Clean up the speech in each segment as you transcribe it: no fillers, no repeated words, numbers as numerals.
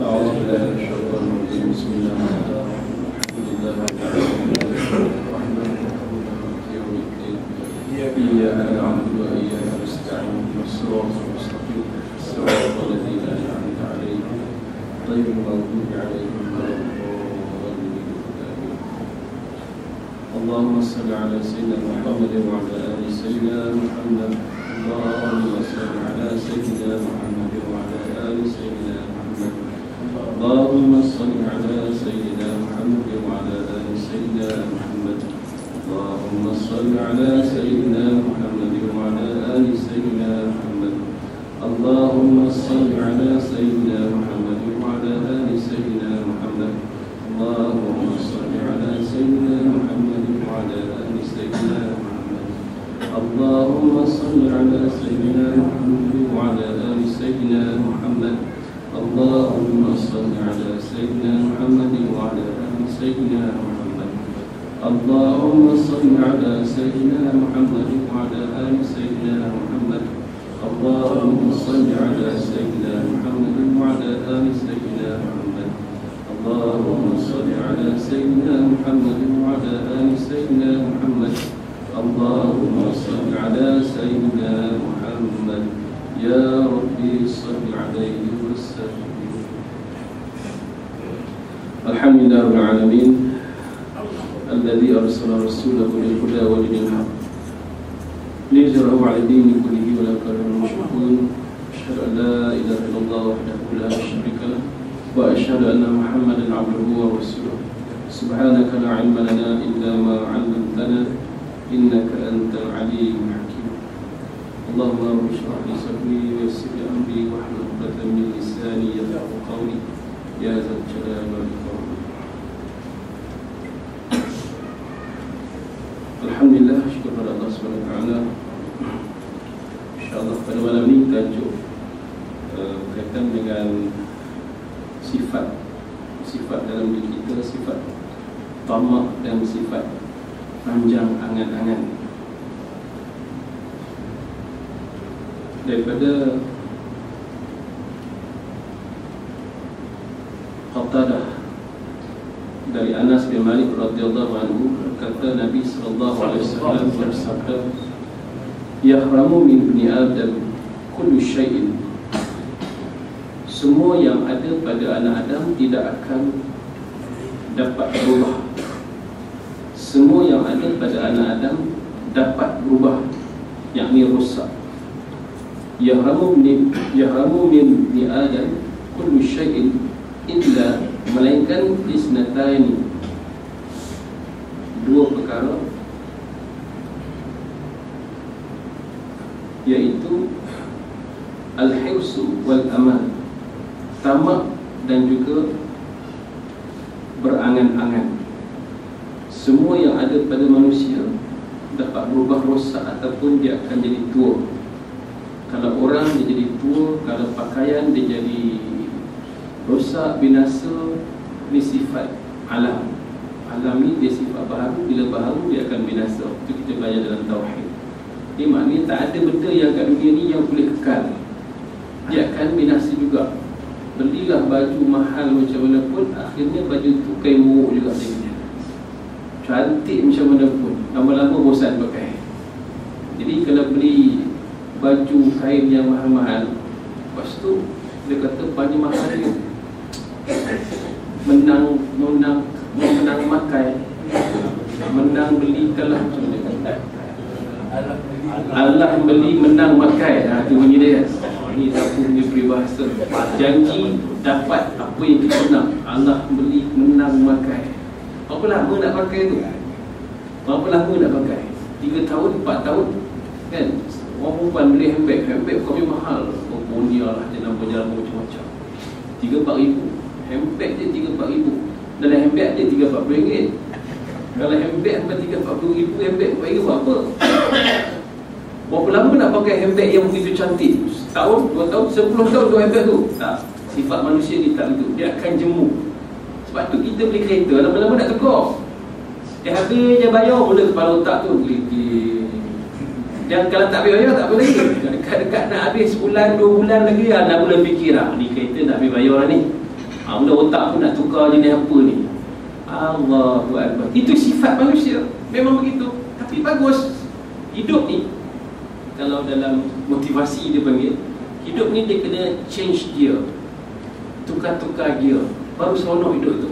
أعوذ بالله من الشيطان الرجيم. بسم الله الرحمن الرحيم. الحمد لله رب العالمين الرحمن الرحيم مالك يوم الدين إياك نعبد وإياك نستعين اهدنا الصراط المستقيم صراط الذين أنعمت عليهم غير المغضوب عليهم ولا الضالين. اللهم صل على سيدنا محمد وعلى آل سيدنا محمد. اللهم صل على سيدنا محمد وعلى آل سيدنا محمد. اللهم صل على سيدنا محمد وعلى آل سيدنا محمد. اللهم صل على سيدنا محمد وعلى آل سيدنا محمد. اللهم صل على سيدنا محمد وعلى آل سيدنا محمد. اللهم صل على سيدنا محمد وعلى آل سيدنا محمد. اللهم صل على سيدنا محمد وعلى آل سيدنا محمد. اللهم صل على سيدنا محمد وعلى آل سيدنا محمد. اللهم صل على سيدنا محمد وعلى آل سيدنا محمد. اللهم صل على سيدنا محمد وعلى آل سيدنا محمد. اللهم صل على سيدنا محمد وعلى آل سيدنا محمد. اللهم صل على سيدنا محمد. يا ربي صل عليه وسلم. الحمد لله رب العالمين الذي أرسل رسوله بالهدى ودين الحق ليظهره على الدين كله ولو كره المشركون. أشهد أن لا إله إلا الله وحده لا شريك له وأشهد أن محمدا عبده ورسوله. سبحانك لا علم لنا إلا ما علمتنا إنك أنت العليم الحكيم. اللهم رب اشرح لي صدري ويسر لي أمري واحلل عقدة من لساني يفقهوا قولي يا ذا الجلال والإكرام. Alhamdulillah, syukur kepada Allah SWT. InsyaAllah pada malam ini tajuk berkaitan dengan sifat dalam diri kita, sifat tamak dan sifat panjang angan-angan. Daripada Qatadah dari Anas bin Malik radhiyallahu anhu, kata Nabi sallallahu alaihi wasallam bersabda, "Yahramu min ibni Adam kullu syai'in." Semua yang ada pada anak Adam tidak akan dapat berubah. Semua yang ada pada anak Adam dapat berubah, yakni rosak. Yahramu min ibni Adam kullu syai'in illa, melainkan isnataini, dua perkara, yaitu al-hirsu wal amal, tamak dan juga berangan-angan. Semua yang ada pada manusia dapat berubah rosak ataupun dia akan jadi tua. Kalau orang dia jadi tua, kalau pakaian dia jadi rosak, binasa. Ini sifat alam. Alam ni dia sifat baharu. Bila baharu dia akan binasa. Itu kita belajar dalam tauhid. Ini maknanya tak ada benda yang kat dunia ni yang boleh kekal. Dia akan binasa juga. Belilah baju mahal macam mana pun, akhirnya baju tu kain buruk juga dia. Cantik macam mana pun, lama-lama bosan pakai. Jadi kalau beli baju kain yang mahal-mahal, lepas tu dia kata baju mahal dia menang makai, menang beli, kalah macam mana, Allah beli menang makai. Itu bunyi dia. Ini tak punya peribahasa. Janji dapat apa yang kita nak. Allah beli menang makai. Berapa lama nak pakai tu? Berapa lama nak pakai? 3 tahun, 4 tahun kan? Orang perempuan beli handbag kami mahal. Oh, Bonia lah, dia nampak jalan macam-macam. 3-4 ribu. Handbag dia 3-4 ribu. Dalam handbag dia 3-4 ringgit. Kalau handbag sampai 3-40 ribu, handbag bagi apa? Berapa lama nak pakai handbag yang begitu cantik? Setahun, 2 tahun, 10 tahun tu handbag tu? Tak. Sifat manusia ni tak begitu. Dia akan jemu. Sebab tu kita beli kereta, lama-lama nak tukar. Dia habis je bayar, mula kepala otak tu geli-geli. Dan kalau tak bayar tak boleh. Dekat-dekat nak habis sebulan 2 bulan lagi nak mula fikir ni kereta tak habis bayar ni. Mula otak pun nak tukar jenis apa ni. Allahu Akbar. Itu sifat manusia. Memang begitu. Tapi bagus. Hidup ni, kalau dalam motivasi dia panggil, hidup ni dia kena change gear. Tukar-tukar gear. Baru seronok hidup tu.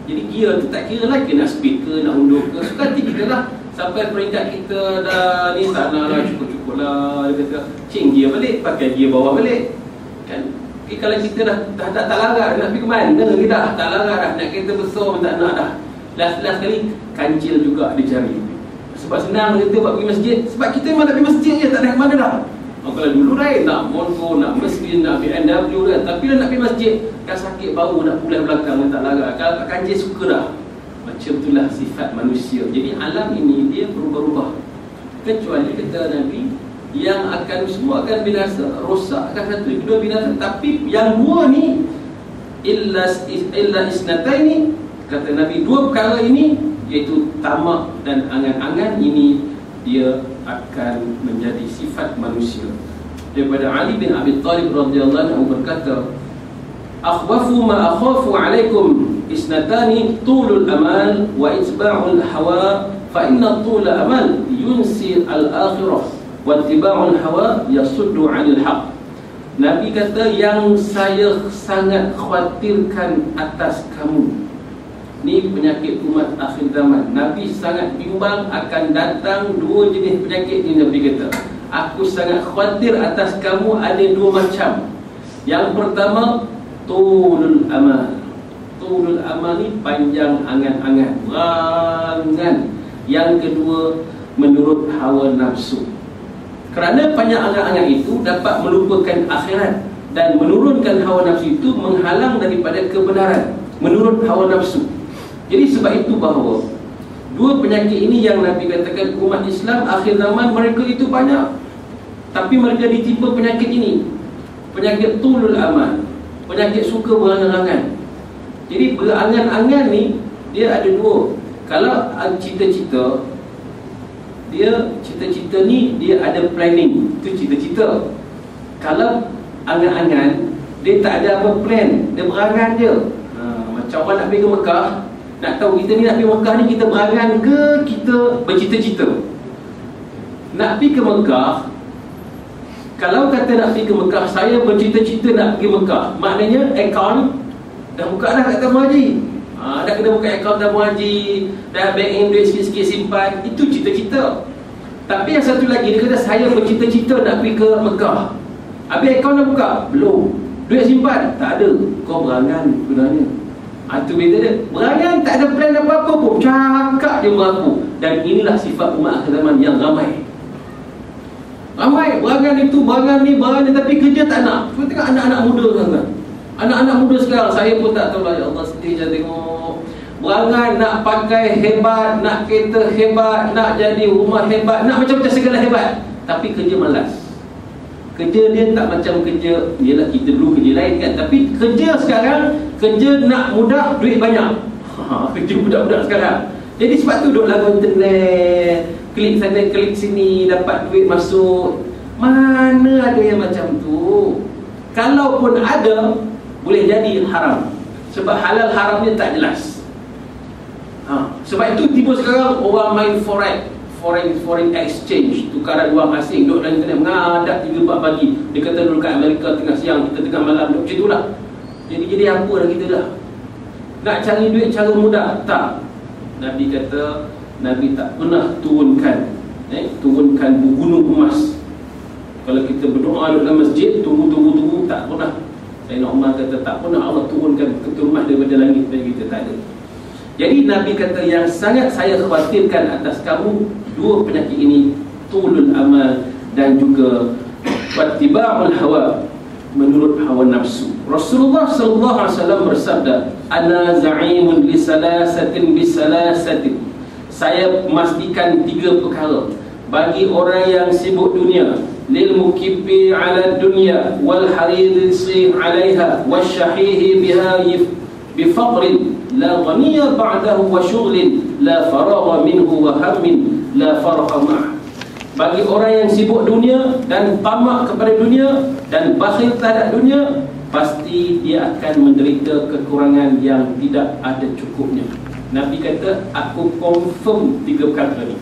Jadi gear tu tak kira lagi nak speed ke, nak undur ke. Suka hati kita lah. Sampai peringkat kita dah ni tak nak lah, cukup-cukup lah. Dia kata, change gear balik, pakai gear bawah balik. Kan? Kalau kita dah tak larat, nak pergi ke mana kita tak larat dah. Nak kereta besar pun tak nak dah. Last kali, kancil juga dicari. Sebab senang kita buat pergi masjid. Sebab kita memang nak pergi masjid je, tak ada ke mana dah. Kalau dulu lain, nak motor, nak mesin, nak BMW kan. Tapi dah nak pergi masjid, kan sakit bau, nak pulang belakang, tak larat. Kalau kancil suka dah. Macam itulah sifat manusia. Jadi alam ini dia berubah-ubah. Kecuali kata Nabi, yang akan semua akan binasa, rosak akan satu, kedua binasa. Tapi yang dua ni, illa isnataini, kata Nabi, dua perkara ini, iaitu tamak dan angan-angan, ini dia akan menjadi sifat manusia. Daripada Ali bin Abi Thalib radhiyallahu anhu berkata, akhwafu ma akhafu alaikum isnatani tulul amal wa itba'ul hawa, fa inna tula amal yunsi al-akhirah wa itba'ul hawa yasuddu 'anil haq. Nabi kata, yang saya sangat khawatirkan atas kamu ni penyakit umat akhir zaman. Nabi sangat bimbang akan datang dua jenis penyakit ni. Nabi kata, aku sangat khawatir atas kamu ada dua macam. Yang pertama, tulul amal. Tulul amal ni panjang angan-angan, berangan. Yang kedua, menurut hawa nafsu. Kerana panjang angan-angan itu dapat melupakan akhirat, dan menurunkan hawa nafsu itu menghalang daripada kebenaran menurut hawa nafsu. Jadi sebab itu bahawa dua penyakit ini yang Nabi katakan umat Islam akhir zaman mereka itu banyak, tapi mereka ditimpa penyakit ini, penyakit tulul amal, penyakit suka berangan-angan. Jadi berangan-angan ni dia ada dua. Kalau cita-cita, dia cita-cita ni dia ada planning, itu cita-cita. Kalau angan-angan, dia tak ada apa plan, dia berangan je. Macam orang nak pergi ke Mekah, nak tahu kita ni nak pergi Mekah ni, kita berangan ke kita bercita-cita? Nak pergi ke Mekah, kalau kata nak pergi ke Mekah, saya bercita-cita nak pergi Mekah, maknanya akaun dah buka dah kat tabung haji. Dah kena buka akaun tabung haji, dah bank in duit sikit-sikit simpan. Itu cita-cita. Tapi yang satu lagi, dia kata saya bercita-cita nak pergi ke Mekah. Habis akaun dah buka? Belum. Duit simpan? Tak ada. Kau berangan sebenarnya. Itu beza dia. Berangan, tak ada plan apa-apa pun, cakap dia mengaku. Dan inilah sifat umat akhir zaman yang ramai. Ramai berangan itu, berangan ni, berangan ni, tapi kerja tak nak. Kita tengok anak-anak muda sekarang. Anak-anak muda sekarang, saya pun tak tahu lah. Ya Allah, sedih saya tengok. Berangan nak pakai hebat, nak kereta hebat, nak jadi rumah hebat, nak macam-macam segala hebat. Tapi kerja malas. Kerja dia tak macam kerja, yelah kita dulu kerja lain kan. Tapi kerja sekarang, kerja nak mudah, duit banyak. Kerja budak-budak sekarang. Jadi sebab tu duduk lagu internet, klik sana, klik sini, dapat duit masuk. Mana ada yang macam tu? Kalaupun ada, boleh jadi haram. Sebab halal haramnya tak jelas. Sebab itu tiba sekarang orang main foreign exchange, tukaran wang asing, duduk dalam internet mengadap 3-4 pagi. Dia kata dulu kat Amerika tengah siang, kita tengah malam, duduk macam itulah. Jadi apa dah kita dah? Nak cari duit cara mudah? Tak. Nabi kata, Nabi tak pernah turunkan gunung emas. Kalau kita berdoa dalam masjid, tunggu, tak pernah. Sayyidina Umar kata tak pernah Allah turunkan keturunan daripada langit bagi kita, tak ada. Jadi Nabi kata yang sangat saya khawatirkan atas kamu dua penyakit ini, tulul amal dan juga wattiba'ul hawa, menurut hawa nafsu. Rasulullah sallallahu alaihi wasallam bersabda, ana za'imun li salasatin bisalasatin. Saya memastikan 3 perkara bagi orang yang sibuk dunia, lil mukibbi 'ala dunya wal harisi 'alaiha wasyahihi biha bifaqrin la ghaniya ba'dahu wa shughlin la faragha minhu wa hammin la faragha ma'ah. bagi orang yang sibuk dunia dan tamak kepada dunia dan bakhil terhadap dunia, pasti dia akan menderita kekurangan yang tidak ada cukupnya. Nabi kata, aku confirm 3 perkara ni.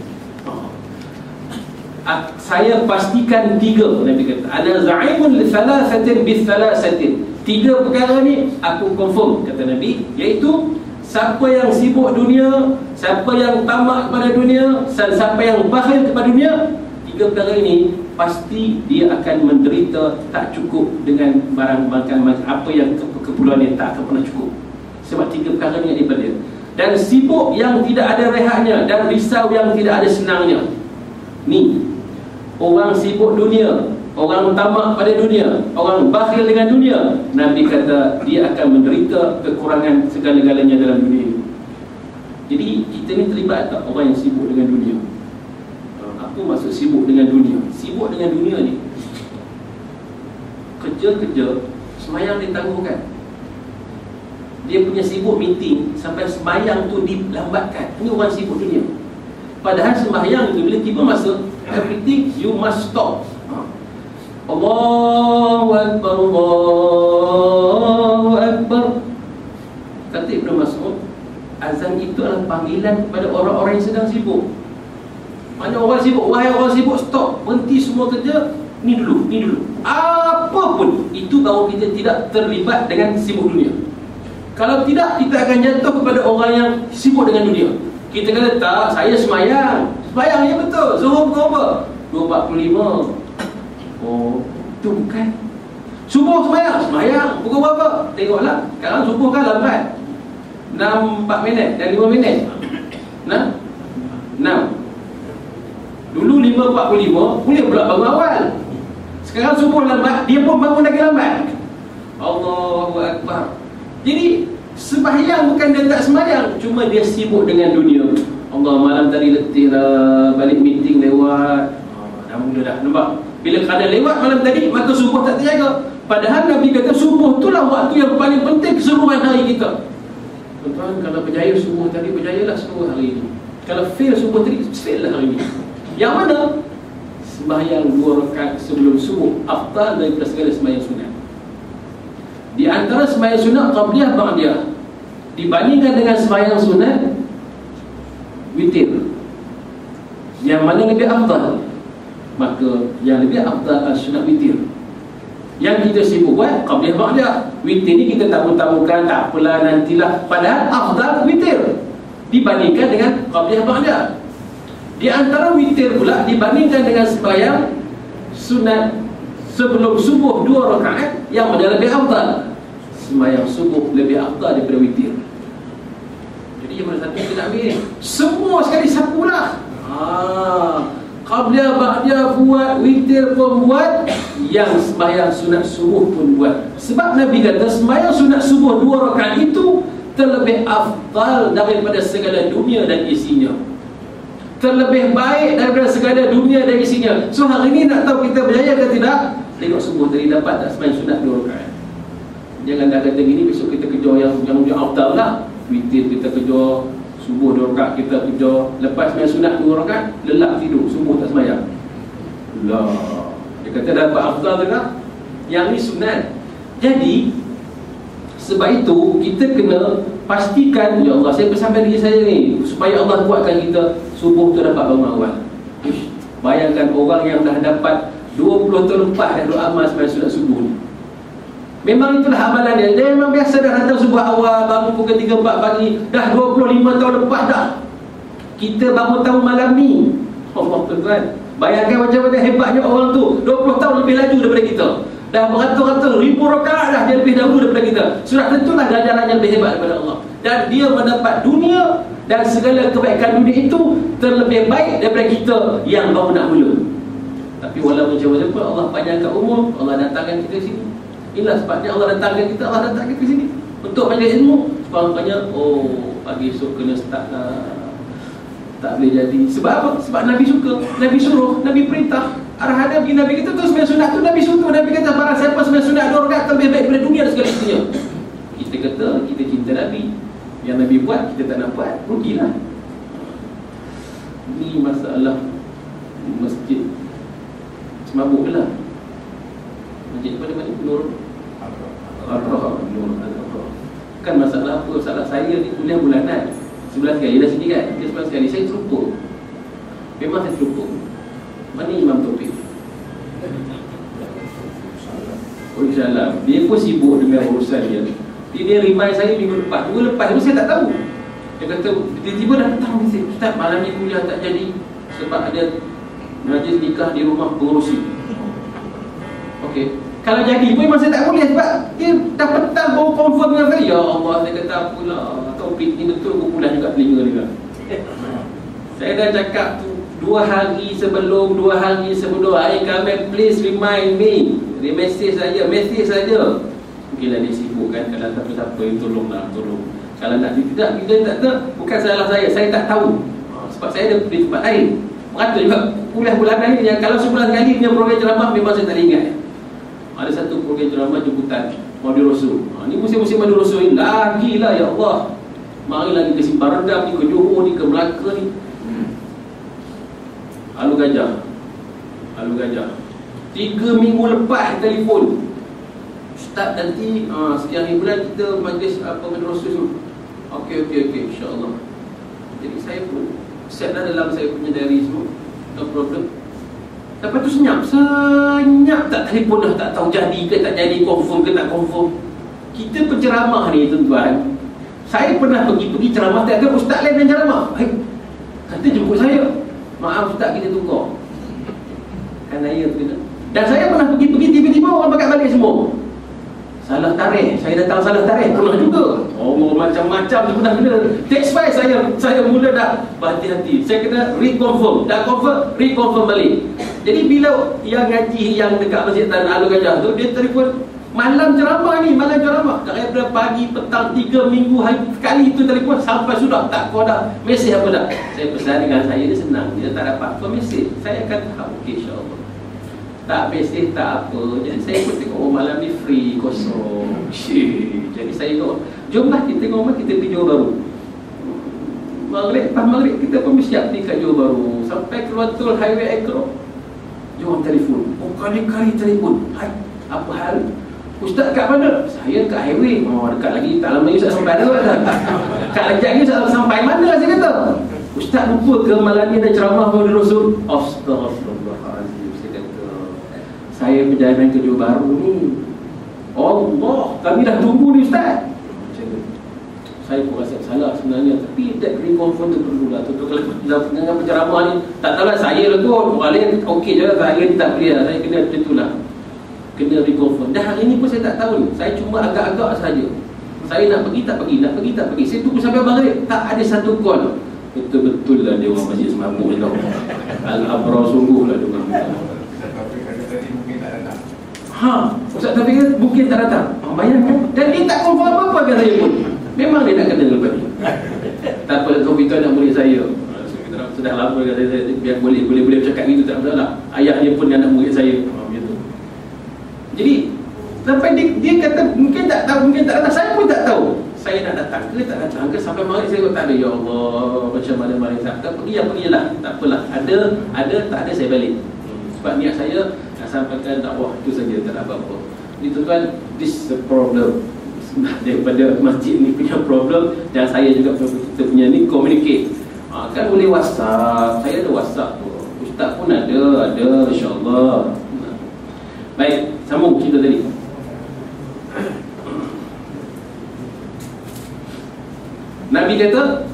Saya pastikan 3. Nabi kata, ana za'imun li thalathatin bi thalathatin. 3 perkara ni aku confirm, kata Nabi, iaitu siapa yang sibuk dunia, siapa yang tamak kepada dunia, dan siapa yang bakhil kepada dunia, 3 perkara ini pasti dia akan menderita tak cukup dengan barang makan apa yang keperluan dia, tak akan pernah cukup. Sebab 3 perkara ni daripada dia. Dan sibuk yang tidak ada rehatnya, dan risau yang tidak ada senangnya. Ni orang sibuk dunia, orang tamak pada dunia, orang bakhil dengan dunia, Nabi kata dia akan menderita kekurangan segala-galanya dalam dunia ini. Jadi kita ni terlibat tak orang yang sibuk dengan dunia? Apa maksud sibuk dengan dunia? Sibuk dengan dunia ni, kerja-kerja, semayang ditangguhkan. Dia punya sibuk meeting sampai semayang tu dilambatkan. Ini orang sibuk dunia. Padahal semayang tu bila tiba masa, everything you must stop. Allahu Akbar, Allahu Akbar. Kata Ibn Mas'ud, azan itu adalah panggilan kepada orang-orang yang sedang sibuk. Mana orang sibuk, wahai orang sibuk, stop, berhenti semua kerja, ni dulu, ni dulu. Apa pun, itu baru kita tidak terlibat dengan sibuk dunia. Kalau tidak, kita akan jatuh kepada orang yang sibuk dengan dunia. Kita kata, tak, saya semayang. Semayang, ya betul, zuhur pukul apa? 2.45. Oh, itu bukan. Subuh semayang, semayang pukul berapa? Tengoklah, sekarang subuh kan lambat, 4 minit dan 5 minit. 6. Dulu 5.45 boleh pula bangun awal. Sekarang subuh lambat, dia pun bangun lagi lambat. Allahu Akbar. Jadi sembahyang bukan dia tak sembahyang, cuma dia sibuk dengan dunia. Allah, malam tadi letih lah, balik meeting lewat. Dah mula dah, nampak? Bila keadaan lewat malam tadi, maka subuh tak terjaga. Padahal Nabi kata subuh itulah waktu yang paling penting keseluruhan hari kita. Tuan-tuan, kalau berjaya subuh tadi, berjayalah seluruh hari ini. Kalau fail subuh tadi, fail lah hari ini. Yang mana? Sembahyang 2 rakaat sebelum subuh afdal daripada segala sembahyang sunat. Di antara sembahyang sunat, qabliyah ba'diyah, dibandingkan dengan sembahyang sunat, witir. Yang mana lebih afdal? Maka yang lebih afdal sunat witir. Yang kita sibuk buat qabliyah ba'diyah. Witir ni kita tamu-tamukan, tak apalah, nantilah. Padahal afdal witir dibandingkan dengan qabliyah ba'diyah. Di antara witir pula dibandingkan dengan sembahyang sunat sebelum subuh 2 rakaat, yang mana lebih afdal? Sembahyang subuh lebih afdal daripada witir. Jadi yang mana satu kita nak ambil ni? Semua sekali sapulah. Qabliyah ba'diyah buat, witir pun buat, yang sembahyang sunat subuh pun buat. Sebab Nabi kata sembahyang sunat subuh 2 rakaat itu terlebih afdal daripada segala dunia dan isinya, terlebih baik daripada segala dunia dan isinya. So hari ini nak tahu kita berjaya ke tidak? Tengok subuh tadi dapat tak sembahyang sunat 2 rakaat. Jangan dah kata gini, besok kita kejar yang afdal lah. Witir kita kejar, subuh 2 rakaat kita kejar, lepas sembahyang sunat 2 rakaat lelap tidur, subuh tak sembahyang. Allah, dia kata dapat afdal tak? Yang ni sunat. Jadi sebab itu kita kena pastikan, ya Allah, saya pesan pada diri saya ni, supaya Allah buatkan kita subuh tu dapat bangun awal. Bayangkan orang yang dah dapat 20 tahun lepas dah doa amal sembahyang sunat subuh ni. Memang itulah amalan dia. Dia memang biasa dah datang subuh awal, bangun pukul 3-4 pagi, dah 25 tahun lepas dah. Kita bangun tahun malam ni. Allah tuan-tuan, bayangkan macam mana hebatnya orang tu, 20 tahun lebih laju daripada kita. Dah beratus-ratus ribu rakaat dah dia lebih dahulu daripada kita. Sudah tentulah ganjarannya lebih hebat daripada Allah. Dan dia mendapat dunia dan segala kebaikan dunia itu terlebih baik daripada kita yang baru nak mula. Tapi walaupun macam mana pun, Allah panjangkan umur, Allah datangkan kita sini. Inilah sebabnya Allah datangkan kita, Allah datangkan kita sini untuk majlis ilmu. Supaya pagi esok kena start lah, tak boleh jadi. Sebab apa? Sebab Nabi suka, Nabi suruh, Nabi perintah. Arahan Nabi, Nabi kata tu sembahyang sunat tu Nabi suruh. Nabi kata barang siapa sembahyang sunat 2 rakaat terlebih baik daripada dunia dan segala isinya. Kita kata kita cinta Nabi, yang Nabi buat kita tak nak buat, rugilah. Ini masalah masjid Masjid mana-mana Nur Al-Roh. Kan masalah apa? Masalah saya ni kuliah bulanan 11 kali dah sini kan. 11 kali saya terlupa. Memang saya terlupa. Mana Imam Taufik? Oh insyaAllah. Dia pun sibuk dengan urusan dia. Dia remind saya minggu lepas pun saya tak tahu. Dia kata tiba-tiba dah datang mesej, Ustaz malam ni kuliah tak jadi sebab ada majlis nikah di rumah pengurusi. Okey. Kalau jadi pun memang saya tak boleh sebab dia dah petang baru confirm dengan saya. Ya Allah, saya kata apalah, Taufik ni betul aku pulang juga telinga dia. Saya dah cakap tu 2 hari sebelum, hey Kamil please remind me. Dia mesej saja. Mungkinlah dia sibuk kan, kalau siapa-siapa yang tolong. Kalau nak tidak, kita tak, bukan salah saya tak tahu. Sebab saya ada di tempat lain. Merata juga kuliah bulanan ni yang kalau 11 kali punya program ceramah memang saya tak ingat. Ada satu program ceramah jemputan Maulid Rasul. Ni musim-musim Maulid Rasul ni lagilah ya Allah. Mari lagi ke Simpang Redap ni, ke Johor ni, ke Melaka ni. Alu Gajah 3 minggu lepas telefon, Ustaz nanti sekian hari bulan kita majlis Maulid Rasul tu. Okey insya-Allah. Jadi saya pun set dah dalam saya punya diary semua. No problem. Lepas tu senyap tak telefon dah, tak tahu jadi ke tak jadi, confirm ke tak confirm. Kita penceramah ni tuan-tuan, saya pernah pergi ceramah, tak ada ustaz lain yang ceramah. Kata jemput saya, maaf ustaz kita tukar. Kan saya tu kena. Dan saya pernah pergi tiba-tiba orang pakai balik semua. Salah tarikh, saya datang salah tarikh, pernah juga. Oh macam-macam sebenarnya. That's why saya mula dah berhati-hati. Saya kena reconfirm, dah reconfirm balik. Jadi bila yang ngaji yang dekat Masjid Tan Alu Gajah tu, dia telefon malam ceramah. Daripada pagi, petang, 3 minggu hari sekali tu telefon sampai sudah tak kau dah mesej apa dah. Saya pesan dengan saya, dia senang. Dia tak dapat apa mesej, saya akan tahu insya-Allah. Tak mesej tak apa. Jadi saya pun tengok malam ni free, kosong. Jadi saya tengok, jomlah kita tengok kita pergi Johor Bahru. Maghrib kita pun bersiap pergi kat Johor Bahru. Sampai keluar tol highway Ekro, jom telefon. Kali-kali telefon. Hai, apa hal? Ustaz kat mana? Saya kat highway. Dekat lagi, tak lama lagi Ustaz sampai mana? Kat lejak lagi Ustaz sampai mana saya kata? Ustaz lupa ke malam ni ada ceramah Maulid Rasul? Astaghfirullahaladzim. Saya perjalanan ke Johor Bahru ni, Allah, kami dah tunggu ni Ustaz. Saya pun rasa salah sebenarnya, tapi that reconfirm tu perlulah. Kalau dengan penceramah ni, tak tahulah saya lah kot, orang lain okey je lah, saya tak boleh lah, saya kena macam tu lah, kena reconfirm. Dan hari ni pun saya tak tahu ni, saya cuma agak-agak saja. Saya nak pergi tak pergi. Saya tunggu sampai maghrib, tak ada satu call. Betul-betul lah dia orang masjid semabuk ni tau. Al-Abrar sungguh lah dia orang. Ustaz Taufik mungkin tak datang. Bayangkan. Dan dia tak confirm apa-apa dengan saya pun. Memang dia nak kena lepas ni. Tak apa, Taufik tu nak murid saya. Sudah lama dengan saya, biar boleh bercakap gitu, tak masalah. Ayahnya pun anak murid saya. Macam. Jadi sampai dia kata mungkin tak tahu, mungkin tak datang. Saya pun tak tahu saya nak datang ke tak datang ke. Sampai maghrib saya kata tak ada. Ya Allah, macam mana tak pergilah. Tak apalah. Ada tak ada saya balik. Sebab niat saya nak sampaikan dakwah itu saja, tak ada apa-apa. Jadi tuan-tuan, this is the problem. Daripada masjid ni punya problem, dan saya juga kita punya ni communicate. Kan boleh WhatsApp. Saya ada WhatsApp tu. Ustaz pun ada insya-Allah. Baik, sambung cerita tadi. Nabi kata,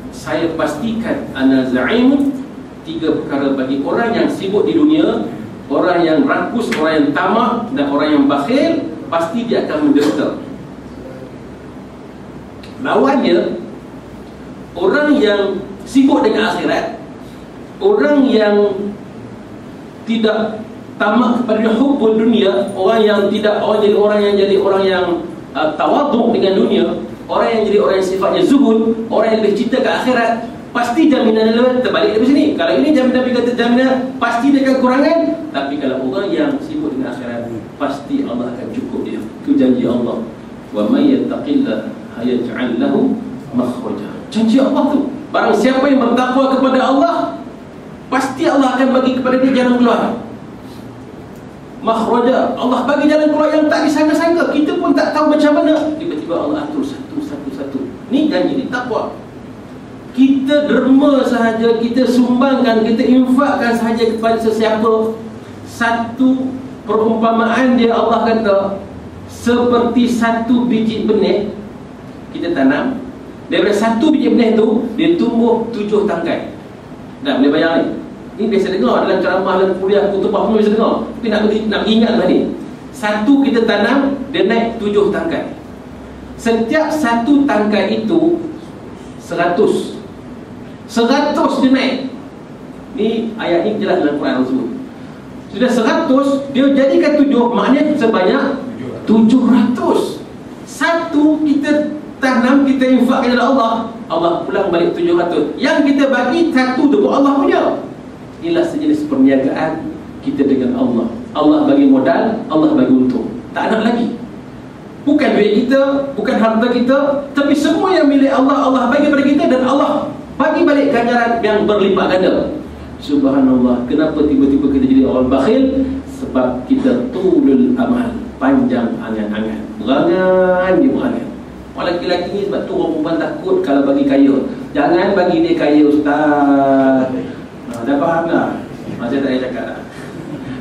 saya pastikan ana za'imun, 3 perkara bagi orang yang sibuk di dunia, orang yang rakus, orang yang tamak, dan orang yang bakhil, pasti dia akan menderita. Lawannya, orang yang sibuk dengan akhirat, orang yang tidak tamak kepada hubbul dunia, orang yang jadi orang yang tawaduk dengan dunia, orang yang jadi orang yang sifatnya zuhud, orang yang lebih cinta ke akhirat, pasti jaminan dia terbalik dari sini. Kalau ini jaminan kata jaminan, pasti dia akan kurangan. Tapi kalau orang yang sibuk dengan akhirat, pasti Allah akan cukup dia. Itu janji Allah. Wa may yattaqillah yaj'al lahu makhraja. Janji Allah tu. Barang siapa yang bertakwa kepada Allah, pasti Allah akan bagi kepada dia jalan keluar. makhraja. Allah bagi jalan keluar yang tak disangka-sangka. Kita pun tak tahu macam mana. Tiba-tiba Allah atur satu-satu. Ni janji ni takwa. Kita derma sahaja, kita sumbangkan, kita infakkan sahaja kepada sesiapa. Satu perumpamaan dia Allah kata seperti satu biji benih kita tanam. Daripada satu biji benih tu dia tumbuh 7 tangkai. Dah boleh bayang ni? Ni biasa dengar dalam ceramah, dalam kuliah, kutubah pun biasa dengar. Tapi nak ingat tadi. Satu kita tanam, dia naik 7 tangkai. Setiap satu tangkai itu 100 dia naik. Ni ayat ni jelas dalam Quran tersebut. Sudah 100, dia jadikan 7, maknanya sebanyak 700. Satu kita tanam, kita infakkan kepada Allah, Allah pulang balik 700. Yang kita bagi satu tu Allah punya. Inilah sejenis perniagaan kita dengan Allah. Allah bagi modal, Allah bagi untung. Tak nak lagi. Bukan duit kita, bukan harta kita, tapi semua yang milik Allah, Allah bagi kepada kita, dan Allah bagi balik ganjaran yang berlipat ganda. Subhanallah. Kenapa tiba-tiba kita jadi orang bakhil? Sebab kita tulul amal, panjang angan-angan, berangan dia berangan. Orang lelaki ni sebab tu orang perempuan takut kalau bagi kaya. Jangan bagi dia kaya, ustaz. Dah faham tak? Saya tak payah cakap dah.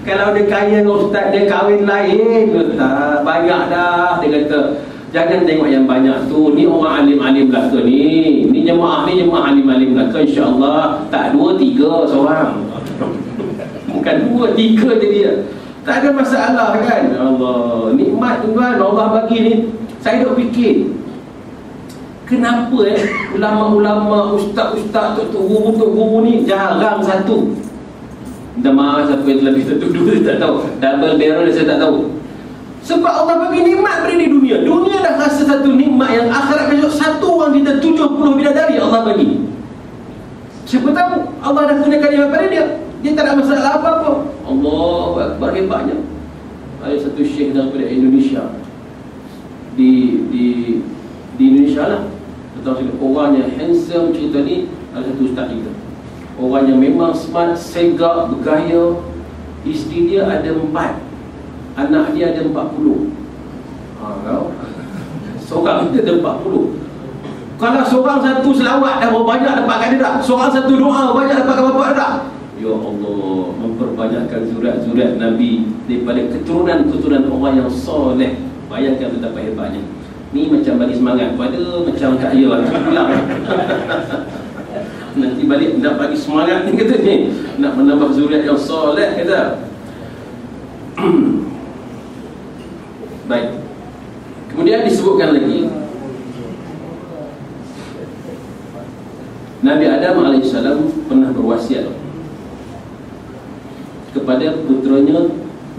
Kalau dia kaya dengan ustaz, dia kahwin lain, ustaz. Banyak dah. Dia kata, jangan tengok yang banyak tu. Ni orang alim-alim belaka ni. Ni jemaah alim-alim belaka. InsyaAllah tak 2-3 seorang. Bukan 2-3 je dia. Tak ada masalah kan. Allah, nikmat tuan Allah bagi ni. Saya duk fikir, kenapa ulama-ulama, ustaz-ustaz, tok guru ni jarang satu. Minta maaf siapa yang lebih satu dua saya tak tahu. Double barrel saya tak tahu. Sebab Allah bagi nikmat pada di dunia. Dunia dah rasa satu nikmat, yang akhirat besok satu orang kita 70 bidadari Allah bagi. Siapa tahu Allah dah gunakan nikmat pada dia. Dia tak ada masalah apa-apa. Allahu Akbar, hebatnya. Ada satu syekh daripada Indonesia. Di Indonesia lah. Orangnya handsome, cerita ni ada satu ustaz kita. Orangnya memang smart, segak, bergaya. Isteri dia ada 4, anak dia ada 40. Kau seorang kita ada 40. Kalau seorang satu selawat dah banyak dapatkan dia tak? Seorang satu doa banyak dapatkan bapak dia tak? Ya Allah, memperbanyakkan zurat-zurat Nabi daripada keturunan-keturunan orang yang soleh. Bayangkan betapa hebatnya. Ni macam bagi semangat pada macam Kak Ya pulang. Nanti balik nak bagi semangat ni kata ni, nak menambah zuriat yang soleh kata. Baik. Kemudian disebutkan lagi Nabi Adam AS pernah berwasiat kepada putranya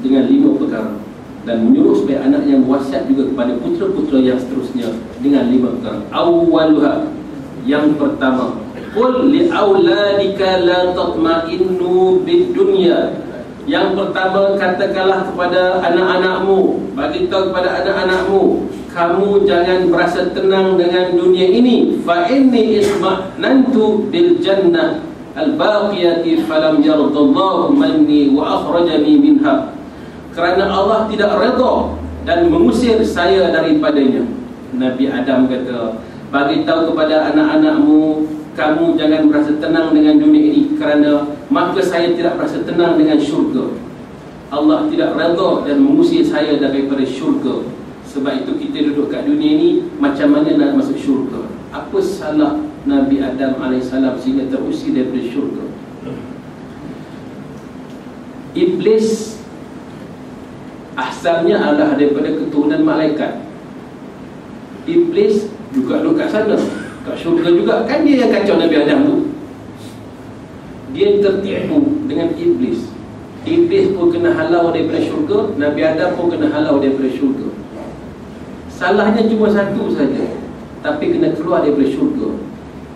dengan 5 perkara, dan menyuruh supaya anak yang berwasiat juga kepada putera-putera yang seterusnya dengan 5 perkara. Awwaluha, yang pertama, qul li auladika la tatma'innu bid dunya. Yang pertama, katakanlah kepada anak-anakmu, bagi tahu kepada anak-anakmu, kamu jangan berasa tenang dengan dunia ini. Fa inni isma'nantu bil jannah al-baqiyati falam yardallahu manni wa akhrajani minha. Kerana Allah tidak redha dan mengusir saya daripadanya. Nabi Adam kata, bagi tahu kepada anak-anakmu, kamu jangan merasa tenang dengan dunia ini, kerana maka saya tidak merasa tenang dengan syurga. Allah tidak redha dan mengusir saya daripada syurga. Sebab itu kita duduk kat dunia ini, macam mana nak masuk syurga? Apa salah Nabi Adam AS sehingga terusir daripada syurga? Iblis asalnya adalah daripada keturunan malaikat. Iblis juga duduk kat sana, kat syurga juga. Kan dia yang kacau Nabi Adam tu. Dia tertipu dengan Iblis. Iblis pun kena halau daripada syurga, Nabi Adam pun kena halau daripada syurga. Salahnya cuma satu saja, tapi kena keluar daripada syurga.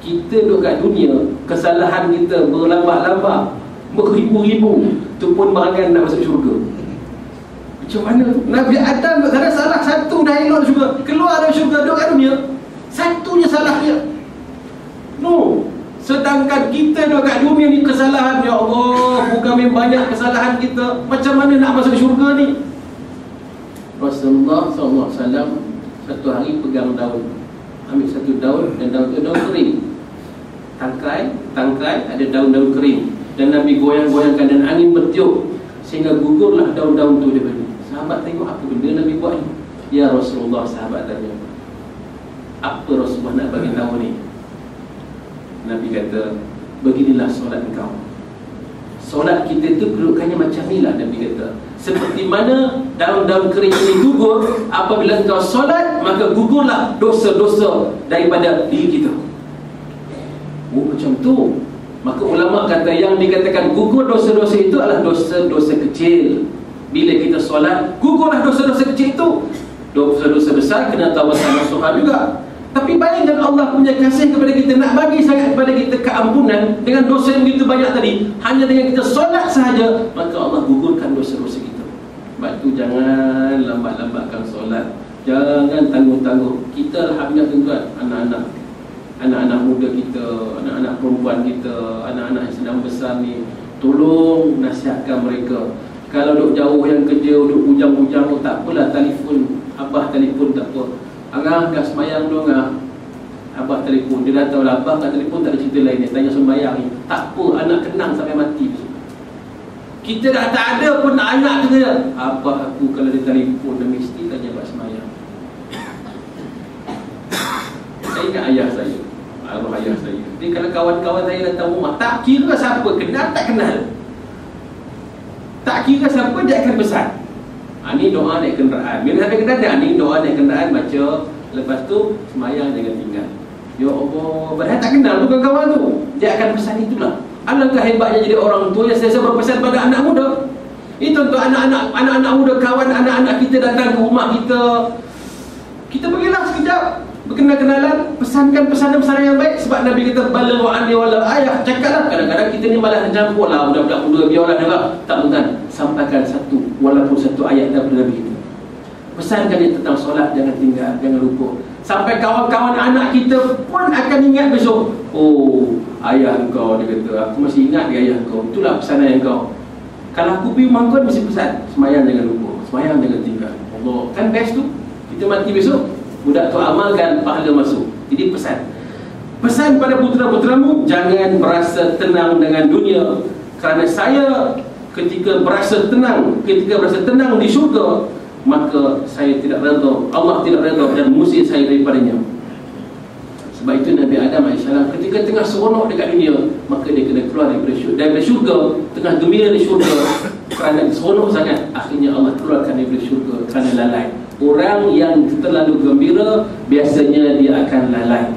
Kita duduk kat dunia, kesalahan kita berlambak-lambak, beribu-ribu, tu pun berangan nak masuk syurga. Macam mana? Nabi Adam kerana salah satu dah elok syurga, keluar dari syurga, duduk kat dunia, satunya salah dia. No, Sedangkan kita kat dunia ni kesalahan, ya Allah, bukan banyak kesalahan kita. Macam mana nak masuk syurga ni? Rasulullah SAW satu hari pegang daun, ambil satu daun, dan daun tu daun kering. Tangkai ada daun-daun kering, dan Nabi goyang-goyangkan dan angin bertiup sehingga gugurlah daun-daun tu daripada. Sahabat tengok, apa benda Nabi buat ni? Ya Rasulullah, sahabat tanya, apa Rasulullah nak bagi tahu ni? Nabi kata, beginilah solat engkau. Solat kita tu kedudukannya macam ni lah, Nabi kata. Seperti mana daun-daun kering ini gugur, apabila engkau solat, maka gugurlah dosa-dosa daripada diri kita. Oh, macam tu. Maka ulama kata yang dikatakan gugur dosa-dosa itu adalah dosa-dosa kecil. Bila kita solat, gugurlah dosa-dosa kecil itu. Dosa-dosa besar kena tawassul nasuha juga. Tapi bayangkan Allah punya kasih kepada kita, nak bagi sangat kepada kita keampunan dengan dosa yang begitu banyak tadi. Hanya dengan kita solat sahaja, maka Allah gugurkan dosa-dosa kita. Sebab itu jangan lambat-lambatkan solat, jangan tangguh-tangguh. Kita alhamdulillah tuan-tuan, anak-anak muda kita, anak-anak perempuan kita, anak-anak yang sedang besar ni, tolong nasihatkan mereka. Kalau duduk jauh yang kerja, duduk bujang-bujang, tak apalah, telefon abah, telefon tak apa. Angah kat semayang dulu, Angah, abah telefon. Dia dah tahu lah, abah kat telefon tak ada cerita lain, dia tanya sembayang ni. Tak apa, anak kenang sampai mati. Kita dah tak ada pun anak kita, abah aku kalau dia telefon, dia mesti tanya abah semayang. Saya ingat ayah saya, arwah ayah saya. Jadi kalau kawan-kawan saya datang rumah, tak kira siapa, kenal tak kenal, tak kira siapa, dia akan pesan, ini doa naik kenderaan. Bila sampai kenderaan, ini doa naik kenderaan, baca. Lepas tu semayang jangan tinggal. Ya Allah, padahal tak kenal tu kawan-kawan tu, dia akan pesan itulah. Alangkah hebatnya jadi orang tua yang selalu berpesan pada anak muda. Itu untuk anak-anak muda, kawan anak-anak kita datang ke rumah kita, kita pergilah sekejap, berkenal-kenalan, pesankan pesanan-pesanan yang baik. Sebab Nabi kata balighu anni walau ayah. Cakaplah. Kadang-kadang kita ni malah campur lah, budak-budak muda biarlah dengar. Tak, bukan, sampaikan satu, walaupun satu ayat daripada Nabi itu. Pesankan dia tentang solat, jangan tinggal, jangan lupa. Sampai kawan-kawan anak kita pun akan ingat besok. Oh, ayah engkau, dia kata, aku masih ingat dia ayah engkau. Itulah pesanan engkau. Kalau aku pergi rumah kau, mesti pesan, semayang jangan lupa, semayang jangan tinggal. Allah, kan best tu. Kita mati besok, budak tu amalkan, pahala masuk. Jadi pesan pada putera-puteramu, jangan berasa tenang dengan dunia. Kerana saya ketika berasa tenang di syurga, maka saya tidak redha, Allah tidak redha dan mengusir saya daripadanya. Sebab itu Nabi Adam AS ketika tengah seronok dekat dunia, maka dia kena keluar daripada syurga, tengah gembira di syurga, kerana seronok sangat, akhirnya Allah keluarkan daripada syurga kerana lalai. Orang yang terlalu gembira biasanya dia akan lalai.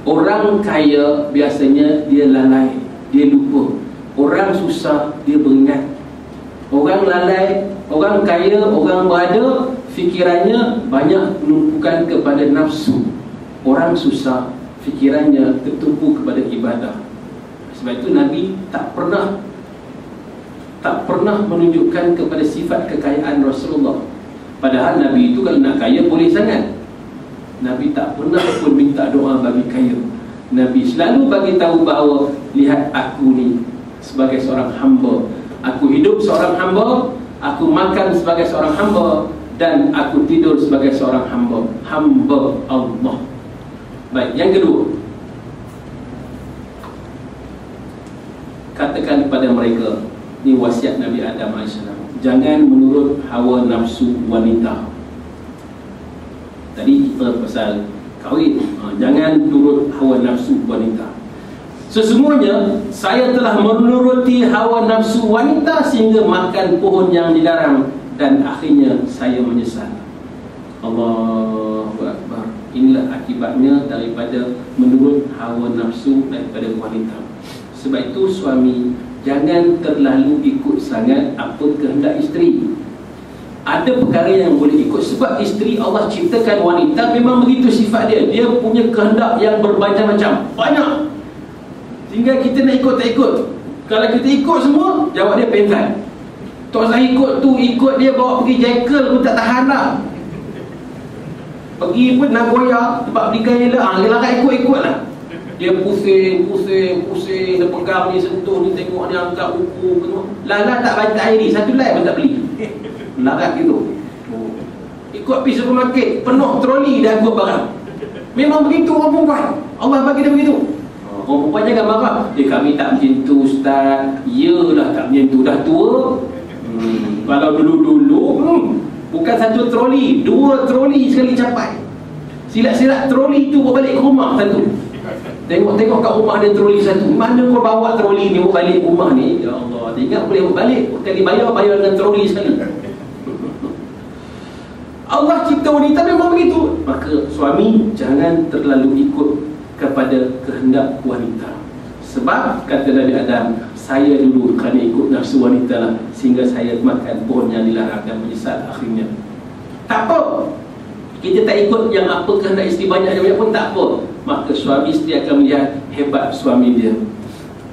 Orang kaya biasanya dia lalai, dia lupa. Orang susah dia beringat. Orang lalai, orang kaya, orang berada, fikirannya banyak menumpukan kepada nafsu. Orang susah, fikirannya tertumpu kepada ibadah. Sebab itu Nabi tak pernah menunjukkan kepada sifat kekayaan Rasulullah. Padahal Nabi itu kalau nak kaya boleh sangat. Nabi tak pernah pun minta doa bagi kaya. Nabi selalu bagi tahu bahawa, lihat aku ni sebagai seorang hamba, aku hidup seorang hamba, aku makan sebagai seorang hamba, dan aku tidur sebagai seorang hamba. Hamba Allah. Baik, yang kedua, katakan kepada mereka, ini wasiat Nabi Adam AS, jangan menurut hawa nafsu wanita. Tadi kita pasal kahwin, jangan turut hawa nafsu wanita. Sesungguhnya saya telah menuruti hawa nafsu wanita sehingga makan pohon yang dilarang, dan akhirnya saya menyesal. Allahu Akbar. Inilah akibatnya daripada menurut hawa nafsu daripada wanita. Sebab itu suami jangan terlalu ikut sangat apa kehendak isteri. Ada perkara yang boleh ikut, sebab isteri Allah ciptakan wanita memang begitu sifat dia. Dia punya kehendak yang bermacam-macam, banyak. Tinggal kita nak ikut tak ikut. Kalau kita ikut semua, jawab dia penat. Tak usah ikut tu, ikut dia bawa pergi Jekyll pun tak tahan lah. Pergi pun Nagoya, tempat beli gaya lah, larang ikut-ikut lah. Dia pusing, dia pegang ni, sentuh ni, tengok ni, angkat buku semua. Lala tak baca air ni, satu lai pun tak beli. Larat gitu. Ikut pergi supermarket, penuh troli dah ikut barang. Memang begitu orang perempuan. Allah bagi dia begitu. Orang perempuan jangan marah. Kami tak macam tu ustaz. Yelah tak macam tu, dah tua. Kalau dulu-dulu bukan satu troli, 2 troli sekali capai. Silat-silat troli tu bawa balik ke rumah satu. Tengok-tengok kat rumah ada troli satu. Mana kau bawa troli ni bawa balik rumah ni? Ya Allah, ingat boleh bawa balik. Kali bayar dengan troli sekali. Allah cipta wanita memang begitu. Maka suami jangan terlalu ikut kepada kehendak wanita. Sebab kata Nabi Adam, saya dulu kerana ikut nafsu wanita lah, sehingga saya makan pohon yang dilarang dan menyesal akhirnya. Tak apa, kita tak ikut yang apa kehendak isteri banyak pun tak apa. Maka suami isteri akan melihat hebat suami dia.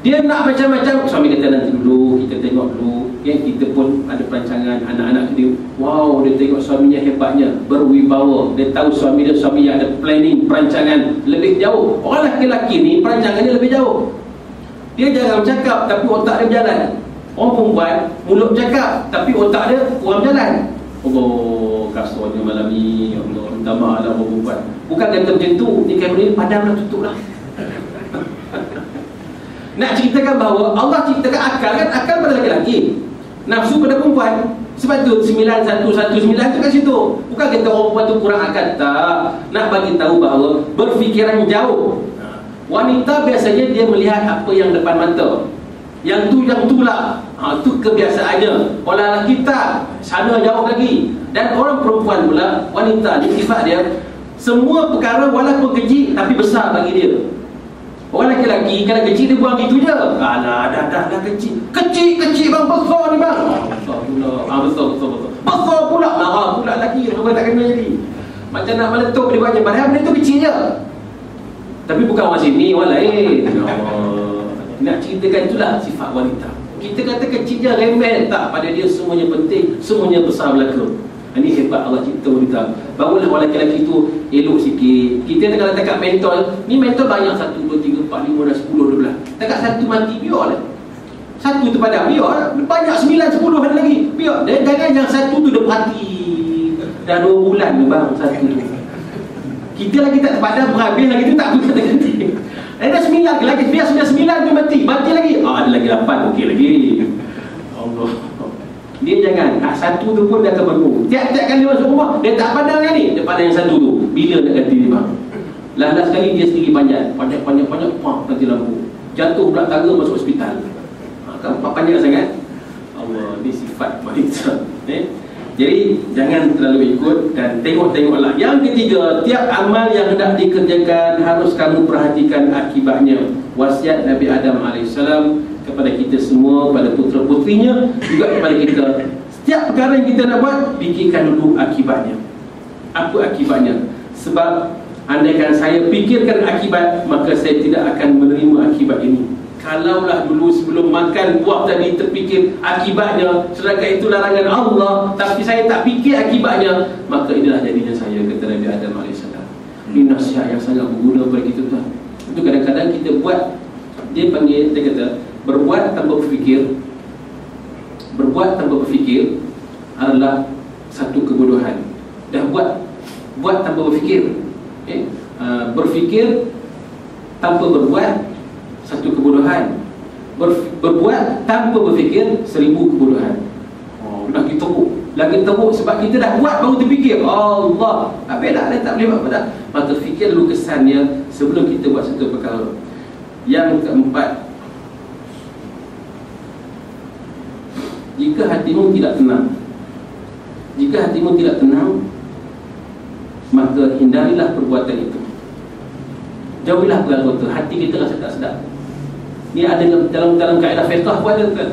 Dia nak macam-macam, suami kata nanti dulu, kita tengok dulu. Kita pun ada perancangan anak-anak dia. Wow, dia tengok suaminya hebatnya, berwibawa. Dia tahu suami dia suami yang ada planning, perancangan lebih jauh. Orang lelaki ni perancangannya lebih jauh. Dia jarang cakap tapi otak dia berjalan. Orang perempuan mulut cakap tapi otak dia kurang berjalan. Allah, kasarnya malam ni, ya Allah, minta maaf lah orang perempuan. Bukan kata macam tu, ni kamera ni padamlah, tutuplah. Nak ceritakan bahawa Allah ciptakan akal kan, akal pada lelaki, nafsu pada perempuan. Sebab tu 9119 tu kat situ. Bukan kata orang perempuan tu kurang akal, tak. Nak bagi tahu bahawa berfikiran jauh. Wanita biasanya dia melihat apa yang depan mata. Yang tu lah. Tu kebiasaannya. Orang lelaki tak, sana jauh lagi. Dan orang perempuan pula, wanita ni sifat dia, semua perkara walaupun kecil tapi besar bagi dia. Orang lelaki kalau kecil dia buang gitu je. Alah, dah kecil. Kecil bang, besar ni bang. Besar pula. Betul. Besar pula, marah pula lelaki. Orang tak kena jadi. Macam nak meletup dia buat je. Padahal benda tu kecil je. Tapi bukan orang sini, orang lain. Nak ceritakan itulah sifat wanita. Kita kata kecil je, remeh. Tak, pada dia semuanya penting, semuanya besar belaka. Ini hebat Allah cipta wanita. Barulah orang lelaki tu elok sikit. Kita kalau dekat mentol, ni mentol banyak 1, 2, 3, 4, 5, 10, 12. Dekat satu mati, biar lah. Satu tu padam, biar. Banyak 9, 10 ada lagi, biar. Dan jangan yang satu tu dah mati. Dah 2 bulan tu bang, satu tu. Kita lagi tak padam, berhabis lagi tu tak buka ganti. Ada 9 lagi, biar sudah 9 tu mati lagi. Ada lagi 8, okey lagi. Allah. Dia jangan, satu tu pun dah terbentuk. Tiap-tiap kali masuk rumah, dia tak pandang yang ni, dia pandang yang satu tu. Bila nak ganti ni bang? Last sekali dia sendiri panjat, nanti lampu. Jatuh pula tangga masuk hospital. Kan panjang sangat. Allah, ni sifat wanita. Jadi jangan terlalu ikut dan tengok-tengoklah. Yang ketiga, tiap amal yang hendak dikerjakan harus kamu perhatikan akibatnya. Wasiat Nabi Adam AS kepada kita semua, pada putera-putrinya, juga kepada kita. Setiap perkara yang kita nak buat, fikirkan dulu akibatnya. Apa akibatnya? Sebab andaikan saya fikirkan akibat, maka saya tidak akan menerima akibat ini. Kalaulah dulu sebelum makan buah tadi terfikir akibatnya, sedangkan itu larangan Allah, tapi saya tak fikir akibatnya, maka inilah jadinya saya, kata Nabi Adam AS. Ini nasihat yang sangat berguna bagi kita tuan. Itu kadang-kadang kita buat, dia panggil, dia kata berbuat tanpa berfikir. Berbuat tanpa berfikir adalah satu kebodohan. Dah buat tanpa berfikir, berfikir tanpa berbuat, satu kebodohan. Berbuat tanpa berfikir, 1000 kebodohan. Lagi teruk sebab kita dah buat baru terfikir. Allah, habis dah, dia tak boleh buat apa dah. Maka fikir dulu kesannya sebelum kita buat satu perkara. Yang keempat, jika hatimu tidak tenang, maka hindarilah perbuatan itu. Jauhilah perkara itu. Hati kita rasa tak sedap. Ni ada dalam kaedah fiqh pun ada kan.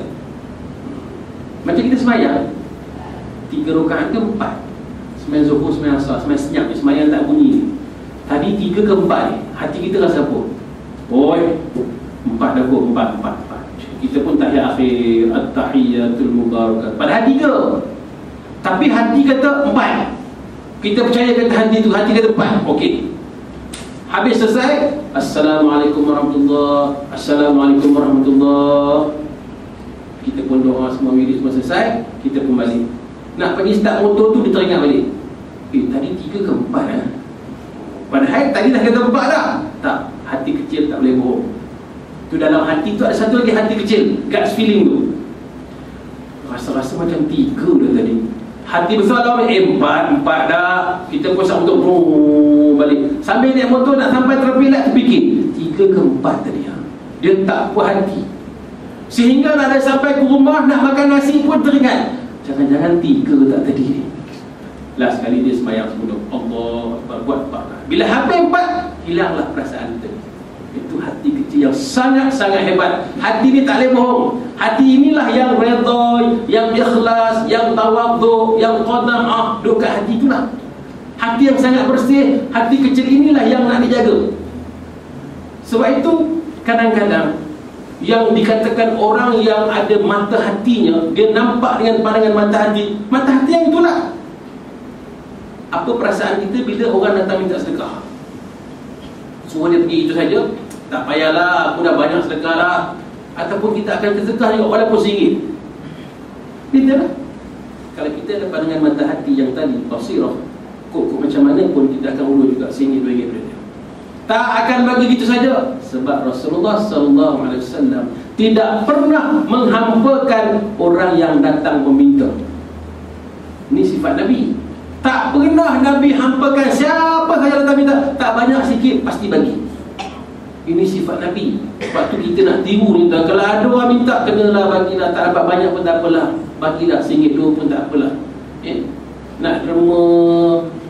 Macam kita semayang 3 rakaat ke 4, sembahyang zuhur, sembahyang asar, sembahyang senyap, sembahyang tak bunyi. Tadi 3 ke 4 ni, hati kita rasa apa? Oi, 4 dah pun, 4. Kita pun tahiyat akhir, at-tahiyyatul mubarakat, padahal 3. Tapi hati kata 4. Kita percaya kata hati tu, hati kata 4. Okey. Habis selesai, Assalamualaikum warahmatullahi, Assalamualaikum warahmatullahi. Kita pun doa semua, wirid semua selesai, kita pun balik. Nak pergi start motor tu, dia teringat balik, tadi 3 ke 4 Padahal tadi dah kata 4 dah. Tak, hati kecil tak boleh bohong. Tu dalam hati tu ada satu lagi hati kecil, gut feeling tu. Rasa-rasa macam 3 dah tadi. Hati besar dah, 4 dah. Kita pun sambut motor balik. Sambil naik motor nak sampai terpilat, terfikir 3 ke 4 tadi. Dia tak puas hati. Sehingga nak ada sampai ke rumah nak makan nasi pun teringat, jangan-jangan 3 tak tadi ni. Last sekali dia sembahyang sebelum Allah buat 4. Bila habis 4, hilanglah perasaan tadi. Itu hati kecil yang sangat-sangat hebat. Hati ni tak boleh bohong. Hati inilah yang redha, yang ikhlas, yang tawaduk, yang qanaah. Duduk kat hati itulah. Hati yang sangat bersih. Hati kecil inilah yang nak dijaga. Sebab itu kadang-kadang yang dikatakan orang yang ada mata hatinya, dia nampak dengan pandangan mata hati. Mata hati yang itulah. Apa perasaan kita bila orang datang minta sedekah? Suruh dia pergi itu saja, tak payahlah, aku dah banyak sedekah dah. Ataupun kita akan tersedekah juga walaupun RM1. Betul tak? Kalau kita ada pandangan mata hati yang tadi, basirah, kok macam mana pun kita akan ulur juga RM1, RM2. Tak akan bagi gitu saja. Sebab Rasulullah SAW tidak pernah menghampakan orang yang datang meminta. Ini sifat Nabi. Tak pernah Nabi hampakan siapa saja datang minta. Tak banyak sikit pasti bagi. Ini sifat Nabi. Sebab tu kita nak tiru ni. Kalau ada orang minta, kenalah bagilah. Tak dapat banyak pun tak apalah, bagilah RM1, RM2 pun tak apalah. Nak derma,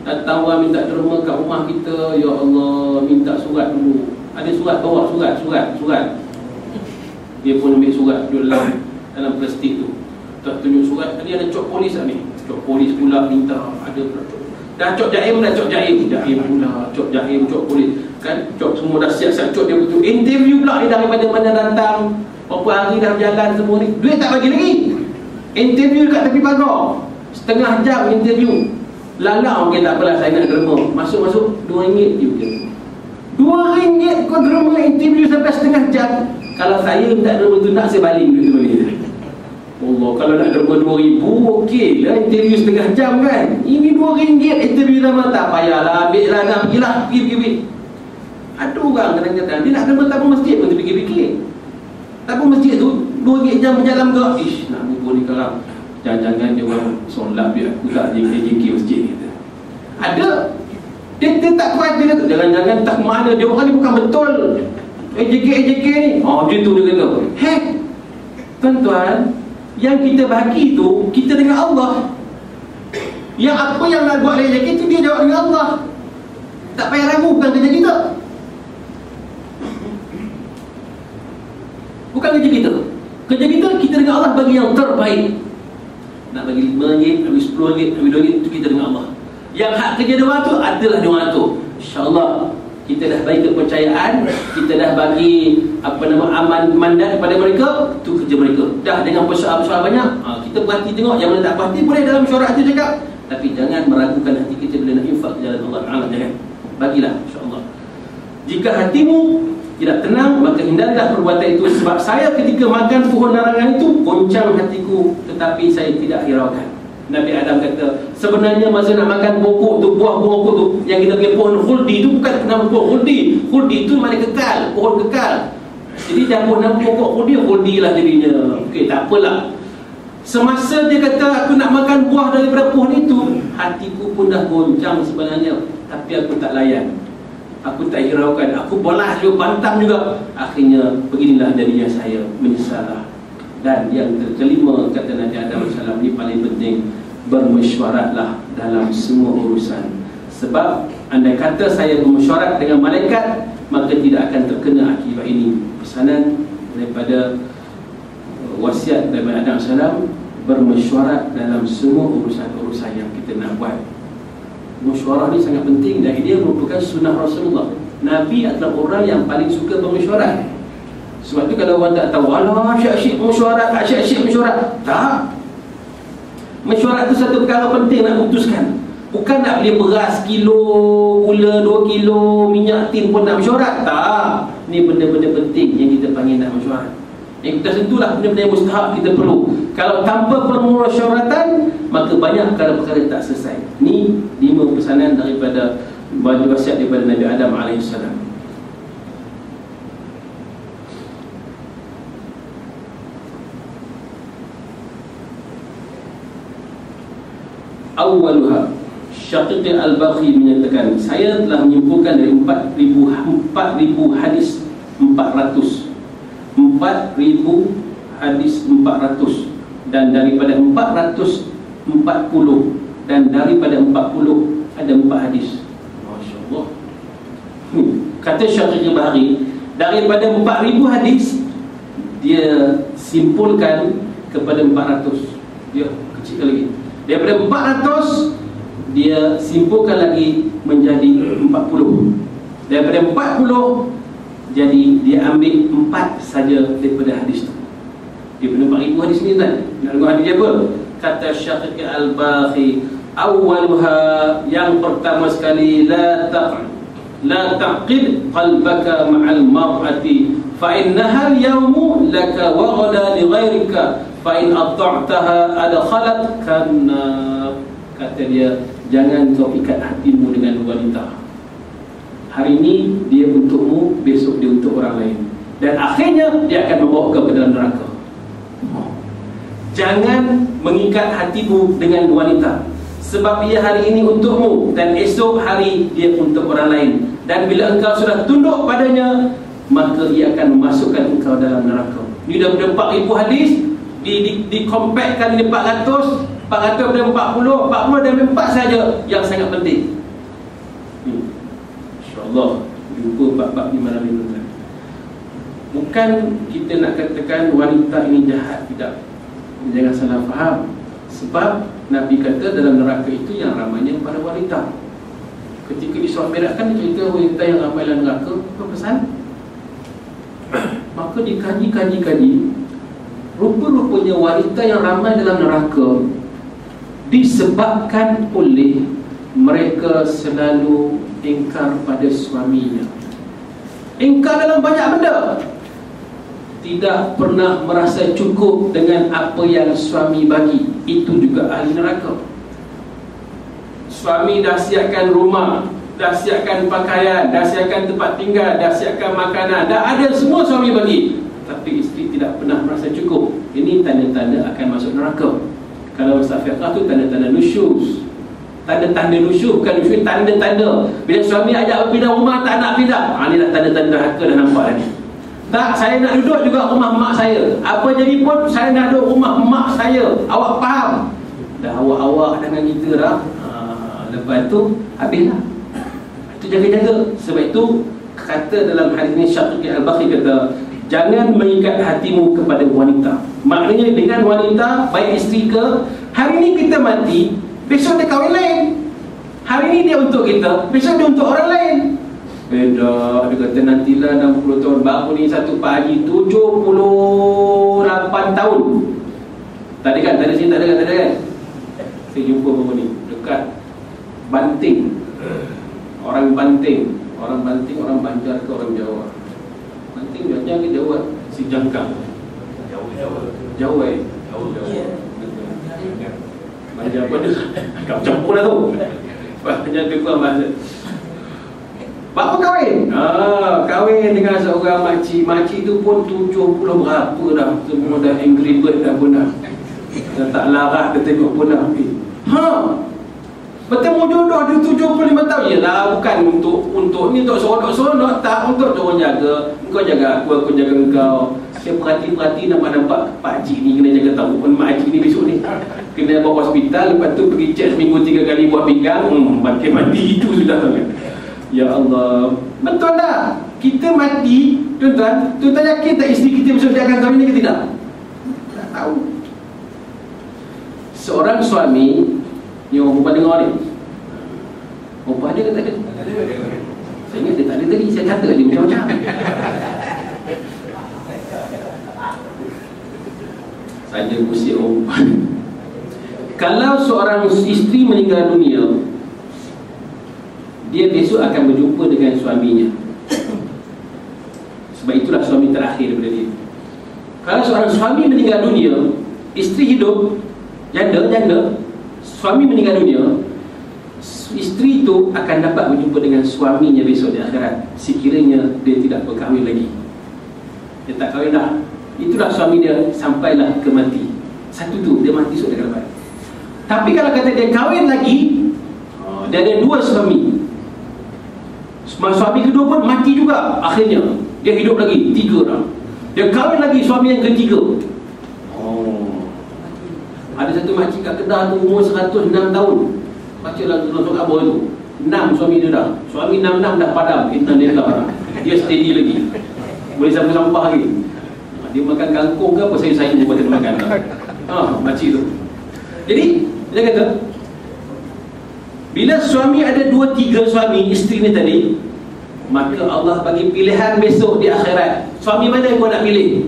datang orang minta derma kat rumah kita, ya Allah, minta surat dulu. Ada surat, bawa surat. Dia pun ambil surat dalam plastik tu. Tak tunjuk surat. Tadi ada cok polis ni. Cok polis pula minta, ada pula cok. Dah cok jaim pula, cok jaim, cok polis. Kan cok semua dah siap-siap, cok dia betul. Interview pula dia daripada mana datang, berapa hari dah berjalan semua ni. Duit tak bagi lagi. Interview kat tepi pagar, setengah jam interview. Lalang, okey tak apalah, saya nak derma. Masuk RM2 je. RM2 kau derma interview sampai setengah jam. Kalau saya minta derma tu nak, saya baling duit tu balik. Allah, kalau nak derma RM2,000, okey lah, interview setengah jam kan. Ini RM2 interview lama, tak payahlah, ambil lah, nak pergilah, pergi. Ada orang kadang-kadang dia nak derma tabung masjid pun terfikir-fikir. Tabung masjid tu RM2 jam berjalan ke, nak bubuh ni kalau jangan-jangan dia orang solat biar aku tak JK masjid kita. Ada. Dia tak kuat, dia kata jangan-jangan tak mana, dia orang ni bukan betul JK ni. Dia tu dia kata, tuan-tuan, yang kita bagi tu kita dengan Allah. Yang apa yang nak buat JK tu dia jawab dengan Allah. Tak payah ragu, bukan kerja kita. Bukan kerja kita. Kerja kita dengan Allah bagi yang terbaik. Nak bagi RM5, nak bagi RM10, nak bagi RM2, itu kita dengan Allah. Yang hak kerja diorang tu adalah diorang tu. InsyaAllah kita dah bagi kepercayaan, kita dah bagi aman mandat kepada mereka, tu kerja mereka. Dah dengan persoalan banyak, kita berhati tengok. Yang mana tak berhati boleh dalam mesyuarat tu cakap, tapi jangan meragukan hati kita bila nak infak ke jalan Allah Ta'ala. Jangan, bagilah insyaAllah. Jika hatimu tidak tenang, maka hindarilah perbuatan itu. Sebab saya ketika makan pohon larangan itu, goncang hatiku, tetapi saya tidak hiraukan. Nabi Adam kata, sebenarnya masa nak makan pokok tu, buah pokok tu, yang kita panggil pohon khuldi tu, bukan nama pohon khuldi. Khuldi tu maknanya kekal, pohon kekal. Jadi jangan nama pokok khuldi lah jadinya. Okey, tak apalah. Semasa dia kata aku nak makan buah daripada pohon itu, hatiku pun dah goncang sebenarnya, tapi aku tak layan. Aku tak hiraukan, aku balas juga, bantang juga. Akhirnya beginilah jadinya saya, menyesallah. Dan yang kelima, kata Nabi Adam AS, ini paling penting, bermesyuaratlah dalam semua urusan. Sebab andai kata saya bermesyuarat dengan malaikat, maka tidak akan terkena akibat ini. Pesanan daripada wasiat daripada Adam AS, bermesyuarat dalam semua urusan-urusan yang kita nak buat. Mesyuarah ni sangat penting dan dia merupakan sunnah Rasulullah. Nabi adalah orang yang paling suka bermesyuarat. Sebab tu kalau orang tak tahu, alah asyik-asyik mesyuarat, asyik-asyik mesyuarat. Tak. Mesyuarat tu satu perkara penting nak putuskan. Bukan nak beli beras kilo, gula 2 kilo, minyak tin pun nak mesyuarat. Tak. Ni benda-benda penting yang kita panggil nak mesyuarat. Yang kita sentuhlah benda-benda yang mustahab kita perlu. Kalau tanpa permusyawaratan, maka banyak perkara-perkara tak selesai. Ni 5 pesanan daripada wasiat daripada Nabi Adam AS. Awaluha, Syaqiq Al-Baghi menyatakan, saya telah menyimpulkan dari 4,000 hadis 400 hadis 400, dan daripada 440 dan daripada 40 ada 4 hadis. Masya Allah. Kata Syaqiq Al-Baghi, daripada 4,000 hadis dia simpulkan kepada 400. Dia kecil lagi. Daripada 400 dia simpulkan lagi menjadi 40. Daripada 40 jadi dia ambil 4 saja daripada hadis tu. Daripada 4,000 hadis ni kan. Nak dengar hadis dia apa? Kata Syaqiq Al-Baghi, awaluha, yang pertama sekali, la taqid qalbaka ma'al mar'ati fa innaha al-yawmu laka wa ghada li ghairika fa in ata'taha adkhalat kana. Kata dia, jangan kau ikat hatimu dengan wanita. Hari ini dia untukmu, besok dia untuk orang lain, dan akhirnya dia akan membawa kau ke dalam neraka. Jangan mengikat hatimu dengan wanita, sebab ia hari ini untukmu dan esok hari dia untuk orang lain, dan bila engkau sudah tunduk padanya, maka ia akan memasukkan engkau dalam neraka. Ini dah 4,000 hadis di-compactkan di 400 pada 40 dan 4 saja yang sangat penting. InsyaAllah jumpa bab-bab di malam ini. Bukan kita nak katakan wanita ini jahat, tidak. Jangan salah faham. Sebab Nabi kata dalam neraka itu yang ramainya pada wanita. Ketika di Surah Mi'raj cerita wanita yang ramai dalam neraka, apa pesan? Maka dikaji. Rupa-rupanya wanita yang ramai dalam neraka disebabkan oleh mereka selalu ingkar pada suaminya. Ingkar dalam banyak benda. Tidak pernah merasa cukup dengan apa yang suami bagi. Itu juga ahli neraka. Suami dah siapkan rumah, dah siapkan pakaian, dah siapkan tempat tinggal, dah siapkan makanan, dah ada semua suami bagi, tapi isteri tidak pernah merasa cukup. Ini tanda-tanda akan masuk neraka. Kalau Ustaz Fiqah tu tanda-tanda nusyuz. Tanda-tanda nusyuz, bukan nusyuz, tanda-tanda. Bila suami ajak pindah rumah tak nak pindah, ini dah tanda-tanda neraka dah nampak lagi. Tak, saya nak duduk juga rumah mak saya. Apa jadi pun saya nak duduk rumah mak saya. Awak faham? Dah awak-awak dengan kita dah. Lepas tu habislah. Itu jaga-jaga. Sebab itu kata dalam hadis ni Syaqiq Al-Baghi kata, jangan mengikat hatimu kepada wanita. Maknanya dengan wanita, baik isteri ke, hari ni kita mati, besok dia kahwin lain. Hari ni dia untuk kita, besok dia untuk orang lain. Beda. Dia kata nantilah 60 tahun. Baru ni satu Pak Haji 78 tahun. Tak ada kan? Tak ada sini, tak ada kan? Saya jumpa baru ni dekat Banting. Orang Banting, orang Banjar ke orang Jawa? Banting Banjar ke Jawa? Si Jangkang. Jawa. Banjar apa dia? Kau campur lah tu. Banjar tu kurang bahasa. Baru kahwin. Kahwin dengan seorang makcik. Makcik tu pun 70 berapa dah. Semua dah angry bird dah pun dah. Dah tak larat dia tengok pun dah. Bertemu jodoh dia 75 tahun. Yelah, bukan untuk ni, untuk seronok-seronok. Tak, untuk orang jaga. Engkau jaga aku jaga engkau. Saya perhati-perhati nampak pakcik ni kena jaga tahu pun makcik ni besok ni kena bawa hospital. Lepas tu pergi cek seminggu 3 kali buat pinggang. Bangkit mati itu sudah tahu. Ya Allah. Betul tak? Kita mati, tuan-tuan yakin tak isteri kita besok dia akan kahwin ni ke tidak? Tak tahu. Seorang suami ni, orang perempuan dengar ni, perempuan ada ke tak ada? Saya ingat dia tak ada tadi. Saya kata dia macam-macam. Saja gusik orang perempuan. Kalau seorang isteri meninggal dunia, dia besok akan berjumpa dengan suaminya. Sebab itulah suami terakhir daripada dia. Kalau seorang suami meninggal dunia, isteri hidup, janda, suami meninggal dunia, isteri itu akan dapat berjumpa dengan suaminya besok di akhirat, sekiranya dia tidak berkahwin lagi. Dia tak kahwin dah, itulah suami dia sampailah ke mati. Satu tu, dia mati esok dia akan dapat. Tapi kalau kata dia kahwin lagi, dia ada dua suami, suami kedua pun mati juga, akhirnya dia hidup lagi, 3 orang. Dia kahwin lagi suami yang ketiga. Ada satu makcik kat Kedah tu, umur 106 tahun. Baca lah surah Abah tu, 6 suami dia dah. Suami 6 dah padam, dia steady lagi, boleh sampah-sampah lagi. Dia makan kangkung ke apa, sayur-sayur buat dia makan. Makcik tu. Jadi dia kata, bila suami ada 2-3 suami, isteri ni tadi, maka Allah bagi pilihan besok di akhirat. Suami mana yang kau nak pilih?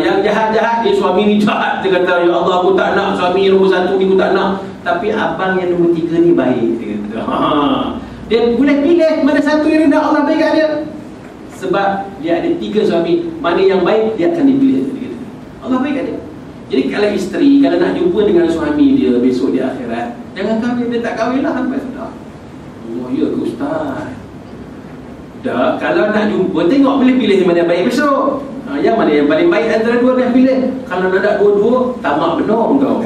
Yang jahat-jahat, dia suami ni jahat. Dia kata, ya Allah, aku tak nak suami nombor 1 ni, aku tak nak. Tapi abang yang nombor 3 ni baik. Dia kata, dia boleh pilih mana satu yang rendah Allah bagi kat dia. Sebab dia ada 3 suami, mana yang baik dia akan dipilih. Dia kata, Allah baik kat dia. Jadi kalau isteri, kalau nak jumpa dengan suami dia besok di akhirat, jangan kahwin. Dia tak kahwin lah sampai sudah. Oh ya ke Ustaz? Dah, kalau nak jumpa, tengok boleh pilih mana yang baik besok. Yang mana yang paling baik antara dua dia pilih. Kalau nak ada dua-dua, tamak benar kau.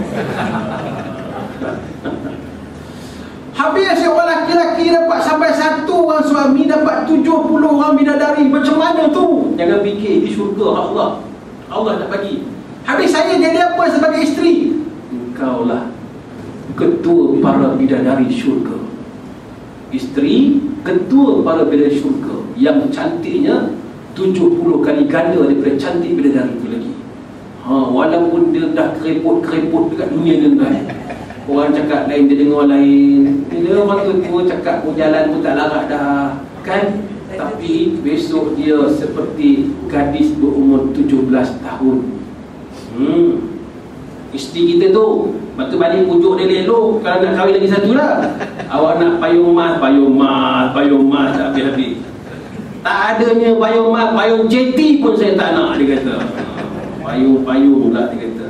Habis seorang laki-laki dapat sampai 1 orang suami, dapat 70 orang bidadari. Macam mana tu? Jangan fikir di syurga Allah. Allah nak bagi. Habis saya jadi apa sebagai isteri? Engkaulah ketua para bidadari syurga. Isteri ketua para bidadari syurga, yang cantiknya 70 kali ganda daripada cantik bidadari itu lagi. Walaupun dia dah kereput-kereput dekat dunia ni kan. Orang cakap lain, dia dengar lain. Dia orang tua cakap pun jalan pun tak larat dah kan. Tapi besok dia seperti gadis berumur 17 tahun. Isteri kita tu, lepas tu balik pujuk dia elok. Kalau nak kahwin lagi satu lah. Awak nak payung mas tak habis-habis. Tak adanya payung mas, payung jeti pun saya tak nak, dia kata. Payung pula, dia kata.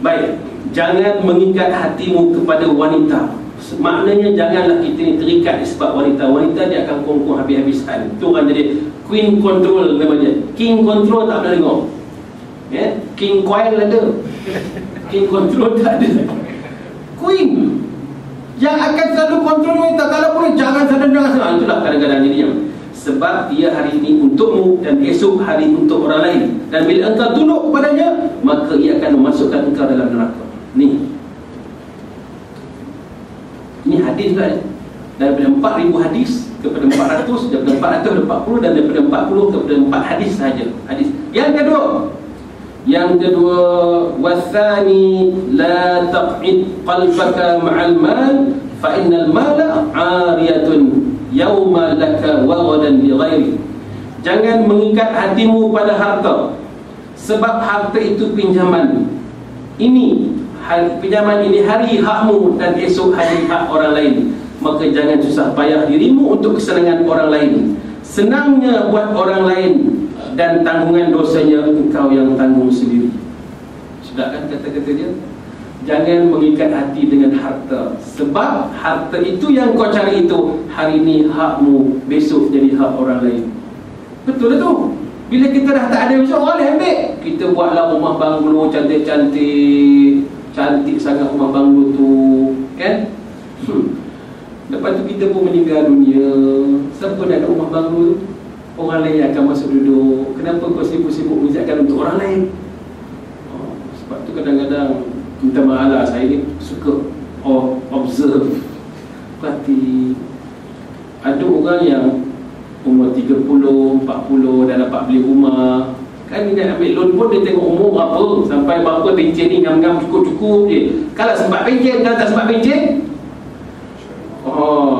Baik, jangan mengikat hatimu kepada wanita. Maknanya janganlah kita ni terikat sebab wanita. Wanita dia akan kongkong habis-habisan. Itu orang jadi queen control namanya. King control tak pernah dengar. King coil ada, king control tak ada. Queen yang akan selalu kontrol wanita. Kalau boleh jangan sana. Itulah kadang-kadang jadinya. Sebab dia hari ini untukmu dan esok hari untuk orang lain. Dan bila engkau tunduk kepadanya, maka ia akan memasukkan engkau dalam neraka. Ini hadis lah. Daripada 4,000 hadis kepada 400, daripada 400 kepada 40, dan daripada 40 kepada 4 hadis sahaja. Hadis yang kedua, wathani la taq'id qalbaka ma'al mal fa innal mala 'ariyatun yauma laka wa ghadan li ghairi. Jangan mengikat hatimu pada harta, sebab harta itu pinjaman. Pinjaman ini hari hakmu dan esok hari hak orang lain. Maka jangan susah payah dirimu untuk kesenangan orang lain. Senangnya buat orang lain, dan tanggungan dosanya engkau yang tanggung sendiri. Sudah kan kata-kata dia? Jangan mengikat hati dengan harta, sebab harta itu yang kau cari itu hari ini hakmu, besok jadi hak orang lain. Betul tu. Bila kita dah tak ada besok, orang lain ambil. Kita buatlah rumah banglo cantik-cantik, cantik sangat rumah banglo tu, kan? Lepas tu kita pun meninggal dunia. Siapa nak ada rumah banglo tu? Orang lain akan masuk duduk. Kenapa kau sibuk-sibuk menyiapkan untuk orang lain? Sebab tu kadang-kadang, minta maaf lah, saya ni suka observe, perhati. Ada orang yang umur 30, 40 dah dapat beli rumah. Kan dia nak ambil loan pun dia tengok umur berapa, sampai berapa pencen ni ngam-ngam cukup-cukup je. Kalau sempat pencen, kalau tak sempat pencen,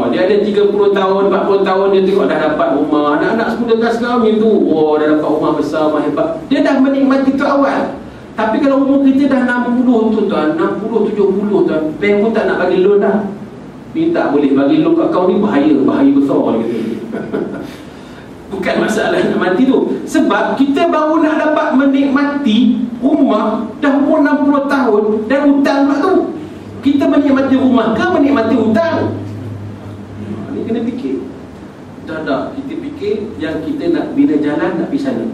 dia ada 30 tahun, 40 tahun, dia tengok dah dapat rumah. Anak-anak semuda kan sekarang macam tu. Dah dapat rumah besar, rumah hebat. Dia dah menikmati tu awal. Tapi kalau umur kita dah 60 tu tuan, 60, 70 tuan, bank pun tak nak bagi loan dah. minta boleh bagi loan kat kau ni bahaya besar gitu. Bukan masalah nak mati tu. Sebab kita baru nak dapat menikmati rumah dah umur 60 tahun dan hutang pula tu. Kita menikmati rumah ke menikmati hutang? Ni kena fikir. Dah kita fikir yang kita nak bina jalan nak pergi sana.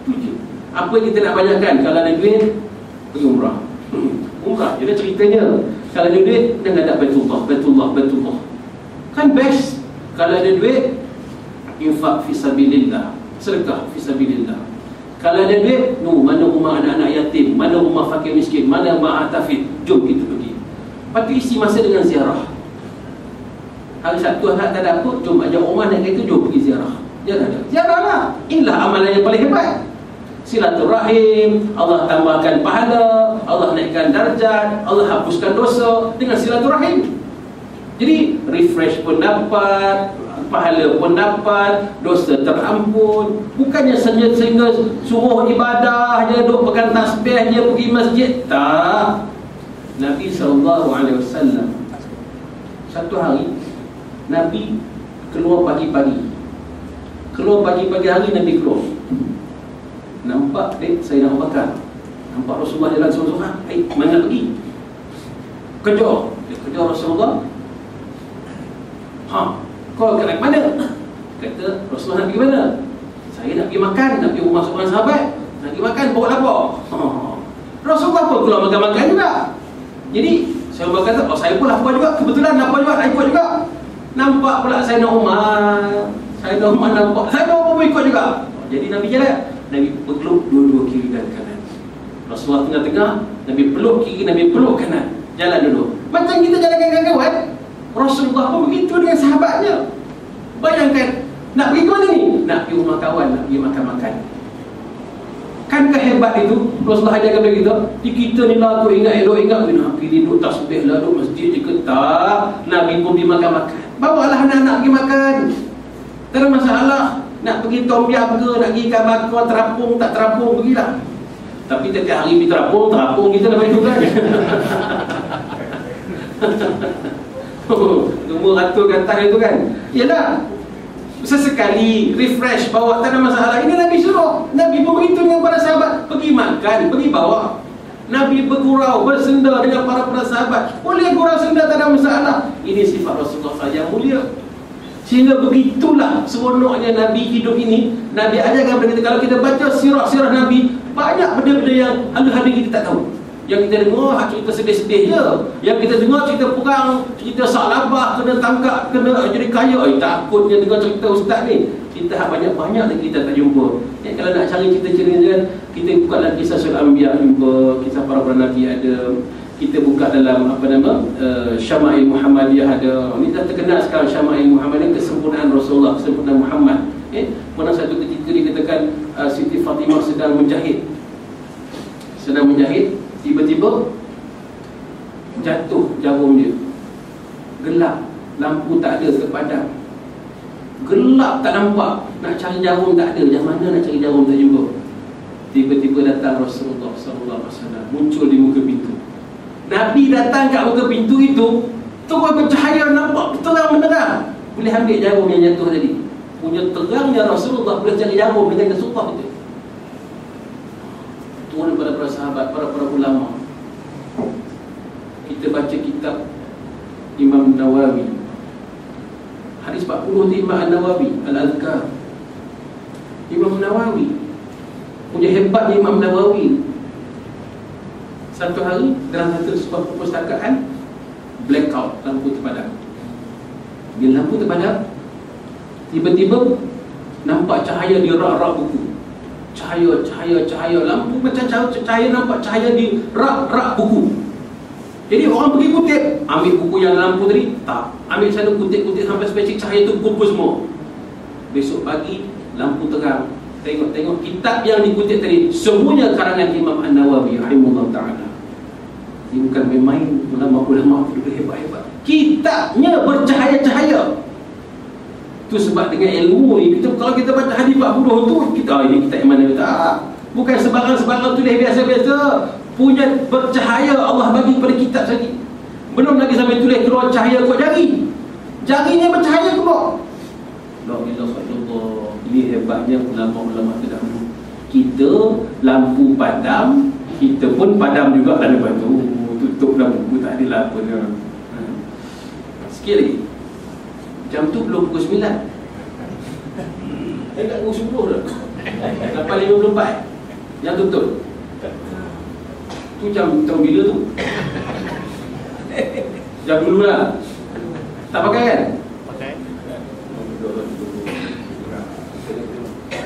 Tu je. Apa kita nak banyakkan? Kalau ada duit, pergi umrah. Umrah, jadi ceritanya kalau ada duit, dan ada Baitullah. Kan best. Kalau ada duit, infak fisabilillah, sedekah fisabilillah. Kalau ada duit, mana rumah anak-anak yatim, mana rumah fakir miskin, mana ma'atafid, jom kita pergi. Lepas tu isi masa dengan ziarah. Hari Sabtu tak ada apa, jom ajak rumah naik kereta, jom pergi ziarah. Ziarah lah. Inilah amalan yang paling hebat. Silaturahim, Allah tambahkan pahala, Allah naikkan darjat, Allah hapuskan dosa dengan silaturahim. Jadi refresh pun dapat, pahala pun dapat, dosa terampun. Bukannya sehingga suruh ibadah je, duk pegang tasbih je, pergi masjid. Tak. Nabi SAW satu hari Nabi keluar pagi-pagi. Hari Nabi keluar. Nampak saya nak bakar. Nampak Rasulullah jalan seorang-seorang. Mana nak pergi? Kejar Rasulullah. Kau nak mana? Kata Rasulullah nak pergi mana? Saya nak pergi makan, nak pergi rumah seorang sahabat. Nak pergi makan, bawa lapar. Rasulullah pun keluar makan-makan juga. Jadi saya berkata, saya pun lapar juga. Kebetulan lapar juga, nak ikut juga. Nampak pula saya nak rumah nampak. Saya pun ikut juga. Jadi Nabi jalan. Nabi peluk dua-dua kiri dan kanan. Rasulullah tengah-tengah, Nabi peluk kiri, Nabi peluk kanan. Jalan dulu. Macam kita jalan dengan kawan. Rasulullah pun begitu dengan sahabatnya. Bayangkan, nak pergi ke mana ni? Nak pergi rumah kawan, nak pergi makan-makan. Kan kehebat itu Rasulullah ajarkan kepada kita. Kita ni lah tu ingat nak pergi duduk tasbih lah, duduk masjid je ke tak. Nabi pun pergi makan-makan. Bawalah anak-anak pergi makan. Tak ada masalah. Nak pergi tom yam ke, nak pergi ikan bakar, terapung tak terapung, pergilah. Tapi tiap hari pergi terapung kita dah main juga. Nombor ratus kata itu kan. Yalah, sesekali refresh, bawa, tak ada masalah. Ini Nabi suruh. Nabi pun begitu dengan para sahabat. Pergi makan, pergi bawa. Nabi bergurau, bersenda dengan para sahabat. Boleh gurau senda, tak ada masalah. Ini sifat Rasulullah yang mulia. Sehingga begitulah seronoknya Nabi hidup ini. Nabi ajarkan kepada kita, kalau kita baca sirah-sirah Nabi, banyak benda-benda yang hari-hari kita tak tahu. Yang kita dengar cerita sedih-sedih je. Yang kita dengar cerita perang, cerita salabah, kena tangkap, kena jadi kaya. Takutnya dengar cerita ustaz ni. Cerita banyak-banyak lagi kita tak jumpa. Kalau nak cari cerita-cerita, kita buka dalam kisah Surah Anbiya jumpa, kisah para Nabi ada. Kita buka dalam Syama'il Muhammadiyah ada. Ini dah terkenal sekarang Syama'il Muhammadiyah, kesempurnaan Rasulullah, kesempurnaan Muhammad. Pernah satu ketika dikatakan Siti Fatimah sedang menjahit, tiba-tiba jatuh jarum dia. Gelap, lampu tak ada, terpadam. Gelap, tak nampak. Nak cari jarum tak ada. Macam mana nak cari jarum tak jumpa. Tiba-tiba datang Rasulullah SAW, muncul di muka pintu. Nabi datang kat muka pintu itu, terus bercahaya, nampak terang menerang. Boleh ambil jarum yang jatuh tadi. Punya terangnya Rasulullah boleh cari jarum dengan kesumpah itu. Turun pada para sahabat, para ulama. Kita baca kitab Imam Nawawi. Hadis 40 di Imam Nawawi, Al-Adhkar. Imam Nawawi punya hebatnya Imam Nawawi. Satu hari dalam satu sebuah perpustakaan, blackout, lampu terpadam. Bila lampu terpadam, tiba-tiba nampak cahaya di rak-rak buku. Cahaya, lampu macam cahaya, nampak cahaya di rak-rak buku. Jadi orang pergi kutip, ambil buku yang lampu tadi, tak. Ambil sana kutip-kutip sampai spesifik cahaya tu kumpul semua. Besok pagi, lampu terang. Tengok kitab yang dikutip tadi, semuanya karangan Imam An-Nawawi rahimahullah ta'ala. Ini bukan main-main, ulama-ulama itu hebat-hebat. Kitabnya bercahaya-cahaya. Itu sebab dengan ilmu ni, kalau kita baca hadis 40 tu, kita ini kitab yang mana kita? Bukan sebarang-sebarang tulis biasa-biasa. Punya bercahaya Allah bagi kepada kitab lagi. Belum lagi sampai tulis keluar cahaya kot jari. Jarinya bercahaya keluar. La ilaha illallah. Ini hebatnya ulama-ulama terdahulu. Kita lampu padam, kita pun padam juga lah lepas tu. Tutup lampu, tak ada apa dia. Sikit lagi. Jam tu belum pukul 9. Kat pukul 10 dah. 8.54 yang tutup. Tu jam bila tu? Jam dulu lah. Tak pakai kan? Pakai.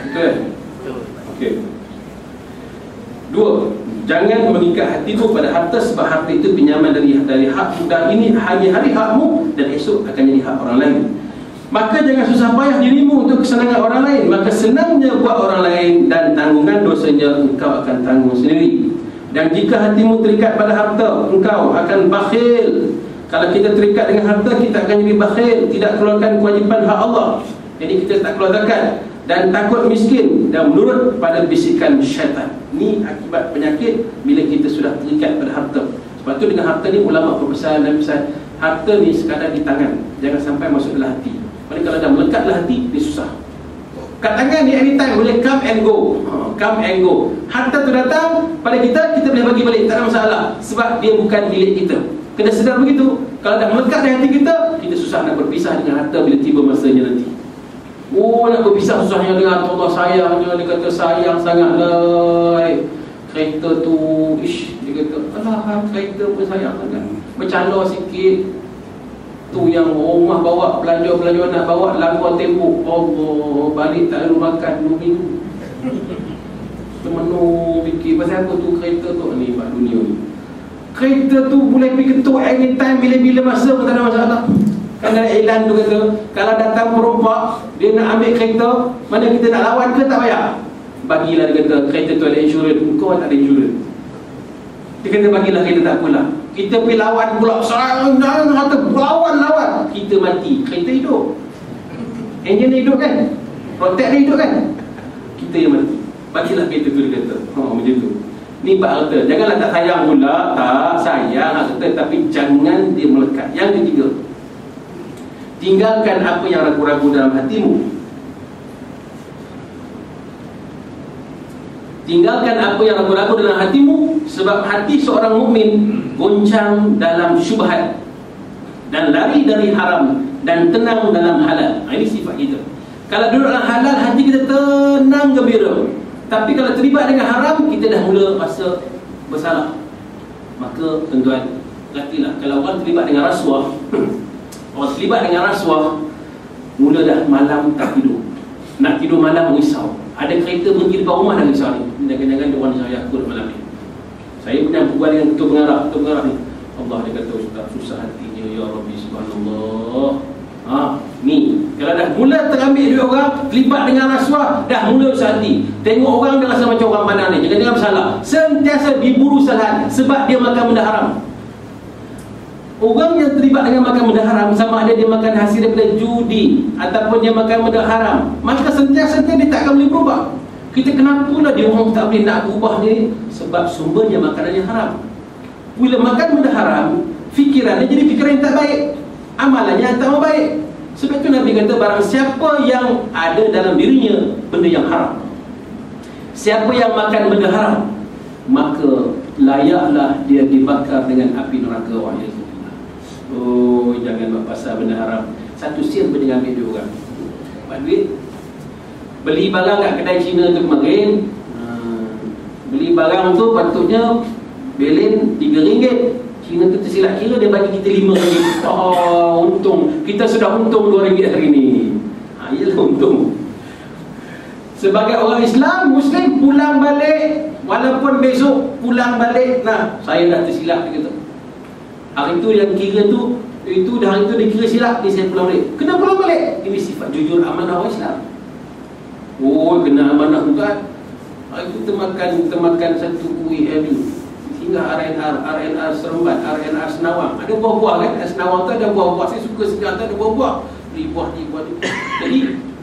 Betul? Okey. 2. Jangan mengikat hatimu pada harta, sebab harta itu pinjaman dari hak, dan ini hanya hari hakmu dan esok akan jadi hak orang lain. Maka jangan susah payah dirimu untuk kesenangan orang lain, maka senangnya buat orang lain dan tanggungan dosanya engkau akan tanggung sendiri. Dan jika hatimu terikat pada harta, engkau akan bakhil. Kalau kita terikat dengan harta, kita akan jadi bakhil, tidak keluarkan kewajipan hak Allah. Jadi kita tak keluar zakat dan takut miskin dan menurut pada bisikan syaitan. Ini akibat penyakit bila kita sudah terikat pada harta. Sebab tu dengan harta ni ulama berpesan dan pesan, harta ni sekadar di tangan, jangan sampai masuk dalam hati. Jadi kalau dah melekat dalam hati, dia susah. Kat tangan ni anytime boleh come and go. Come and go. Harta tu datang pada kita, kita boleh bagi balik, tak ada masalah. Sebab dia bukan milik kita. Kena sedar begitu. Kalau dah melekat di hati kita, kita susah nak berpisah dengan harta bila tiba masanya nanti. Oh, nak berpisah susahnya dengan Allah sayangnya. Dia kata sayang sangatlah kereta tu. Ish, dia kata alah, kereta pun sayang sangat. Bercanda sikit. Tu yang rumah bawa belanja nak bawa langgar tembok. Allah, balik tak ada makan 2 minggu. Temenung fikir pasal apa tu kereta tu ni, Pak dunia ni. Kereta tu boleh pergi ketuk anytime, bila-bila masa pun tak ada masalah. Kan ada iklan tu kata, kalau datang perompak, dia nak ambil kereta, mana kita nak lawan ke tak payah. Bagilah, dia kata, kereta tu ada insurans. Kau tak ada insurans. Dia kata bagilah kereta, tak apalah. Kita pergi lawan pula, jangan kata lawan. Kita mati, kereta hidup. Enjin dia hidup kan? Rotek dia hidup kan? Kita yang mati. Bagilah kereta tu, dia kata. Macam tu. Ni bab harta. Janganlah tak sayang pula. Tak sayang harta, tapi jangan dia melekat. Yang ketiga, tinggalkan apa yang ragu-ragu dalam hatimu. Tinggalkan apa yang ragu-ragu dalam hatimu, sebab hati seorang mukmin goncang dalam syubhat dan lari dari haram dan tenang dalam halal. Ini sifat kita. Kalau duduk dalam halal, hati kita tenang gembira. Tapi kalau terlibat dengan haram, kita dah mula rasa bersalah. Maka tuan-tuan, hati-hatilah. Kalau orang terlibat dengan rasuah, orang terlibat dengan rasuah, mula dah malam tak tidur. Nak tidur malam risau. Ada kereta berhenti depan rumah dah risau ni. Jangan-jangan dia orang risau aku malam ni. Saya pernah berbual dengan ketua pengarah ni. Allah, dia kata, Ustaz, susah hatinya, ya Rabbi, subhanallah. Ni kalau dah mula terambil duit orang, terlibat dengan rasuah, dah mula susah hati. Tengok orang dia rasa macam orang pandang ni. Jangan bersalah. Sentiasa diburu salah sebab dia makan benda haram. Orang yang terlibat dengan makan benda haram, sama ada dia makan hasil daripada judi ataupun dia makan benda haram, maka sentiasa dia tak akan boleh berubah. Kita kenapalah dia orang tak boleh nak berubah ni? Sebab sumbernya makanan yang haram. Bila makan benda haram, fikirannya jadi fikiran yang tak baik, amalannya tak baik. Sebab itu Nabi kata, barang siapa yang ada dalam dirinya benda yang haram, siapa yang makan benda haram, maka layaklah dia dibakar dengan api neraka. Oh, jangan buat pasal benda haram. Satu sen pun jangan ambil duit orang. Buat duit. Beli barang kat kedai Cina tu kemarin, beli barang tu patutnya belen RM3. Cina tu tersilap kira, dia bagi kita RM5. Untung. Kita sudah untung RM2 hari ni. Ialah untung. Sebagai orang Islam, Muslim, pulang balik, walaupun besok pulang balik, nah, saya dah tersilap, dia kata. Hari tu yang kira tu, itu dah hari tu dia kira silap, ni saya pulang balik. Kena pulang balik. Ini sifat jujur amanah orang Islam. Oh, kena amanah bukan. Hari tu termakan satu kuih air hingga RNR Seremban, RNR Senawang. Ada buah-buah kan? Senawang tu ada buah-buah. Saya suka segar tu ada buah-buah. Beli buah ni. Jadi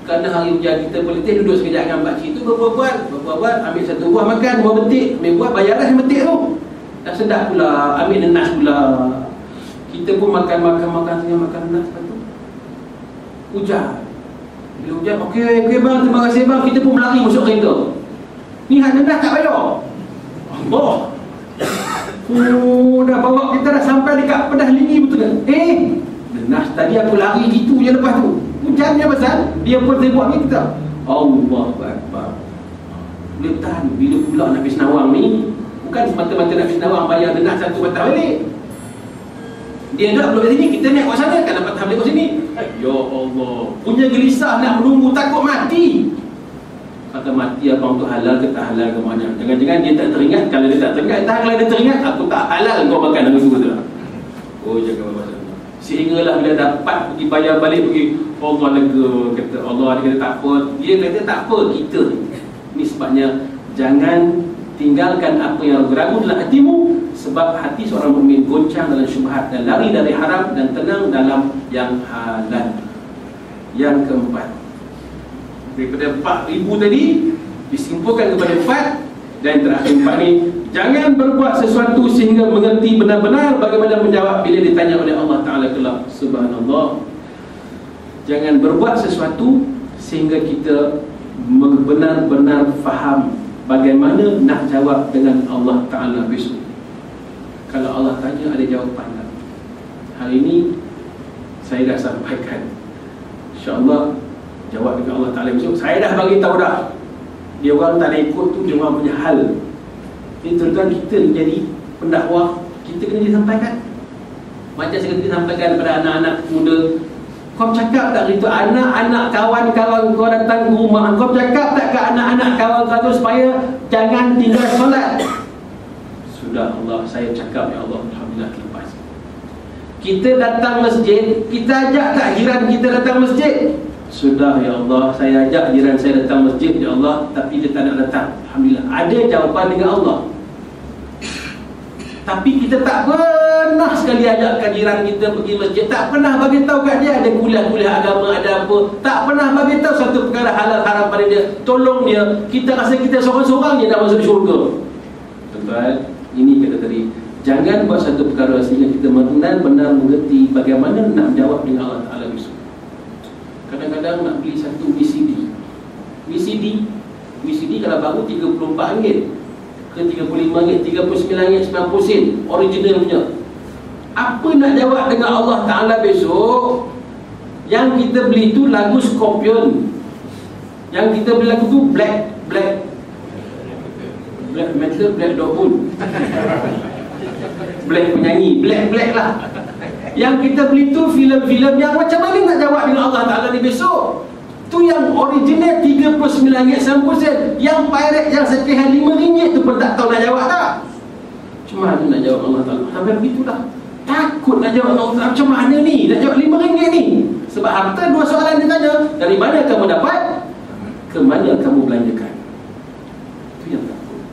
kerana hari hujan, kita boleh duduk sekejap dengan pakcik tu, berbual, ambil satu buah makan, buah betik, ambil buah, bayarlah yang betik tu. Dah sedap pula, ambil nenas pula. Kita pun makan tengah makan nasi. Lepas tu hujan. Bila hujan, okey bang, terima kasih bang. Kita pun berlari masuk kereta. Ni hak nenas tak payah. Allah. Dah bawa kita dah sampai dekat pedah lingi betul kan? Nenas tadi aku lari gitu je lepas tu. Hujannya pasal dia pun tembak ni kita. Allahu Akbar. Boleh tahan bila pula nak pergi Senawang ni. Bukan semata-mata nak pergi Senawang bayar nenas satu patah balik. Dia nak belum sini, kita naik kat sana kan dapat tahan balik kat sini. Ya Allah, punya gelisah nak menunggu takut mati. Kata mati abang tu halal ke tak halal ke mana? Jangan-jangan dia tak teringat. Kalau dia tak teringat, kalau dia teringat, aku tak halal kau makan dengan tu lah. Oh, jaga bahasa. Sehinggalah bila dapat pergi bayar balik, pergi Allah lega. Kata Allah, dia kata tak apa. Dia kata tak apa, kita ni sebabnya jangan tinggalkan apa yang ragu dalam hatimu. Sebab hati seorang mukmin goncang dalam syubhat dan lari dari haram dan tenang dalam yang halal. Yang keempat, daripada 4,000 tadi disimpulkan kepada 4. Dan terakhir 4 ni, jangan berbuat sesuatu sehingga mengerti benar-benar bagaimana menjawab bila ditanya oleh Allah Ta'ala kelak. Subhanallah. Jangan berbuat sesuatu sehingga kita benar-benar faham bagaimana nak jawab dengan Allah Ta'ala besok. Kalau Allah tanya ada jawapan tak? Hari ini saya dah sampaikan, InsyaAllah jawab dengan Allah Ta'ala besok. Saya dah bagi tahu dah. Dia orang tak nak ikut tu dia orang punya hal. Ini tuan-tuan, kita jadi pendakwah, kita kena disampaikan. Macam saya kena disampaikan kepada anak-anak muda. Kau cakap tak itu anak-anak kawan-kawan kau datang ke rumah, kau cakap tak ke anak-anak kawan kau tu supaya jangan tinggal solat? Sudah Allah, saya cakap ya Allah, alhamdulillah lepas. Kita datang masjid, kita ajak tak jiran kita datang masjid? Sudah ya Allah, saya ajak jiran saya datang masjid ya Allah, tapi dia tak nak datang. Alhamdulillah, ada jawapan dengan Allah. Tapi kita tak pernah sekali ajakkan jiran kita pergi masjid. Tak pernah bagi tahu kat dia ada kuliah-kuliah agama, ada apa. Tak pernah bagi tahu satu perkara halal haram pada dia. Tolong dia. Kita rasa kita seorang-seorang je nak masuk syurga. Tuan-tuan, ini kata tadi, jangan buat satu perkara sehingga kita benar-benar mengerti bagaimana nak jawab dengan Allah Ta'ala besok. Kadang-kadang nak beli satu VCD kalau baru RM34 ke RM35, RM39, 90 sen original punya. Apa nak jawab dengan Allah Ta'ala besok? Yang kita beli tu lagu Scorpion, yang kita beli lagu tu black metal, black dog black penyanyi, black lah. Yang kita beli tu filem-filem yang macam mana nak jawab dengan Allah Ta'ala ni besok? Tu yang original RM39.90, yang pirate yang second RM5 tu pun tak tahu nak jawab tak? Macam mana nak jawab Allah Ta'ala? Sampai begitulah, takut nak jawab Allah Ta'ala. Macam mana ni nak jawab RM5 ni? Sebab harta dua soalan dia tanya, dari mana kamu dapat, ke mana kamu belanjakan. Itu yang takut.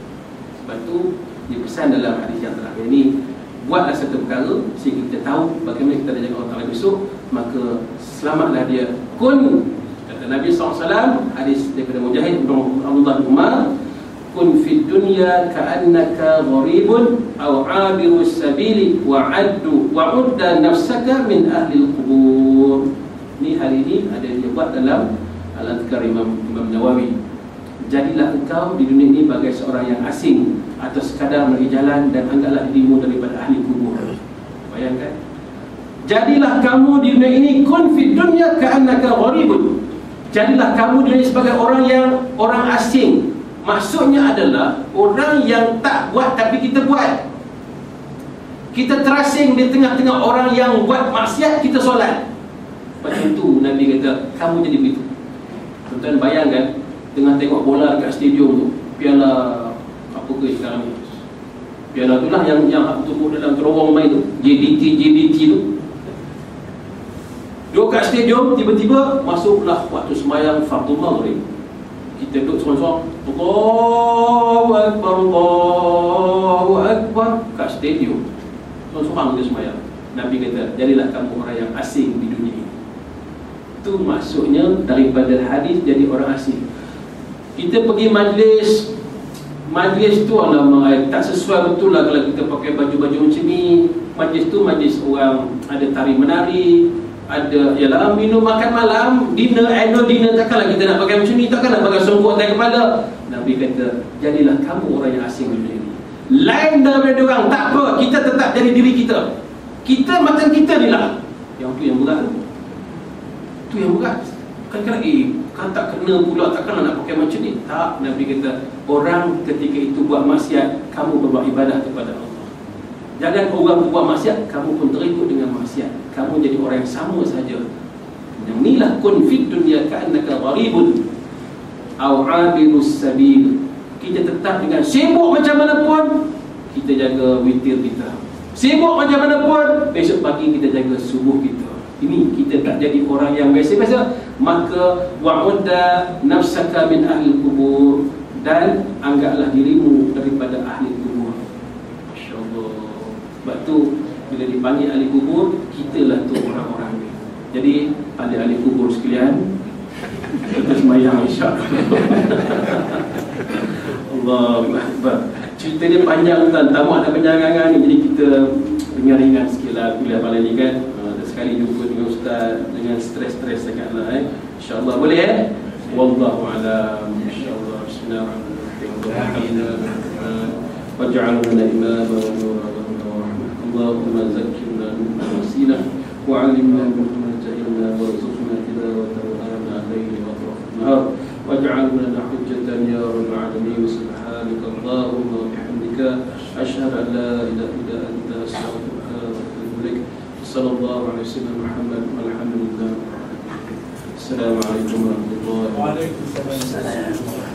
Sebab tu dia pesan dalam hadis yang terakhir ni, buatlah satu perkara sehingga kita tahu bagaimana kita nak jaga Allah Ta'ala besok, maka selamatlah dia. Kun, kata Nabi SAW, hadis daripada Mujahid bin Abdullah bin Umar, kun fid dunya ka'annaka gharibun aw 'abirus sabili wa'udda nafsaka min ahli al-qubur. Ni hari ini ada dia buat dalam Al-Adhkar Imam Nawawi. Jadilah engkau di dunia ini bagai seorang yang asing atau sekadar pergi jalan, dan anggaplah dirimu daripada ahli kubur. Bayangkan, jadilah kamu di dunia ini, kun fid dunya ka'annaka gharibun. Jadilah kamu di dunia sebagai orang asing. Maksudnya adalah orang yang tak buat tapi kita buat. Kita terasing di tengah-tengah orang yang buat maksiat, kita solat. Macam tu Nabi kata, kamu jadi begitu. Tuan-tuan bayangkan, tengah tengok bola dekat stadium tu, piala apa ke sekarang ni, piala tu lah yang tumbuh dalam terowong main tu, JDT tu. Duduk kat stadium, tiba-tiba masuklah waktu semayang Fardhu Maghrib. Kita duduk seorang-seorang, Allahu Akbar, Allahu Akbar, kat stadium seorang-seorang dia semayang. Nabi kata, jadilah kamu orang yang asing di dunia ini. Itu maksudnya daripada hadis jadi orang asing. Kita pergi majlis tu, alamak, tak sesuai betul lah kalau kita pakai baju-baju macam ni. majlis tu majlis orang ada tari menari, ada ialah minum makan malam, dinner, annual dinner. Takkanlah kita nak pakai macam ni, takkan nak pakai songkok atas kepala. Nabi kata, jadilah kamu orang yang asing dunia ini, lain daripada orang. Tak apa, kita tetap jadi diri kita. Kita macam kita ni lah. Yang tu yang berat tu. Tu yang berat. Kadang-kadang kan tak kena pula, takkanlah nak pakai macam ni. Tak, Nabi kata, orang ketika itu buat maksiat, kamu berbuat ibadah kepada Allah. Jangan orang buat maksiat, kamu pun terikut dengan maksiat. Kamu jadi orang yang sama saja. Yang inilah kun fid dunya ka'annaka gharibun aw 'abirus sabil. Kita tetap dengan sibuk macam mana pun, kita jaga witir kita. Sibuk macam mana pun, besok pagi kita jaga subuh kita. Ini kita tak jadi orang yang biasa-biasa. Maka wa'udda nafsaka min ahli kubur, dan anggaplah dirimu daripada ahli kubur. Masya-Allah. Sebab tu bila dipanggil ahli kubur, kitalah tu orang-orang ni. Jadi pada ahli kubur sekalian, kita semayang insya-Allah. Allahu Akbar. Cerita dia panjang tuan, tamat dah panjang ni. Jadi kita ringan-ringan sikitlah kuliah malam ni kan. Sekali jumpa dengan ustaz, dengan stres-stres sangatlah InsyaAllah boleh Wallahu a'lam. InsyaAllah. Bismillahirrahmanirrahim. Waj'alna imama wa nura wa rahmah. Allahumma zakkirna mimma nasina wa 'allimna mimma jahilna warzuqna tilawatahu ana al-layli wa atraf waj'alna lana hujjatan ya rabbal alamin. Subhanaka Allahumma wa bihamdika asyhadu an la ilaha illa anta astaghfiruka wa atubu ilaik. Sallallahu alaihi wasallam Muhammad walhamdulillah. Assalamualaikum warahmatullahi wabarakatuh.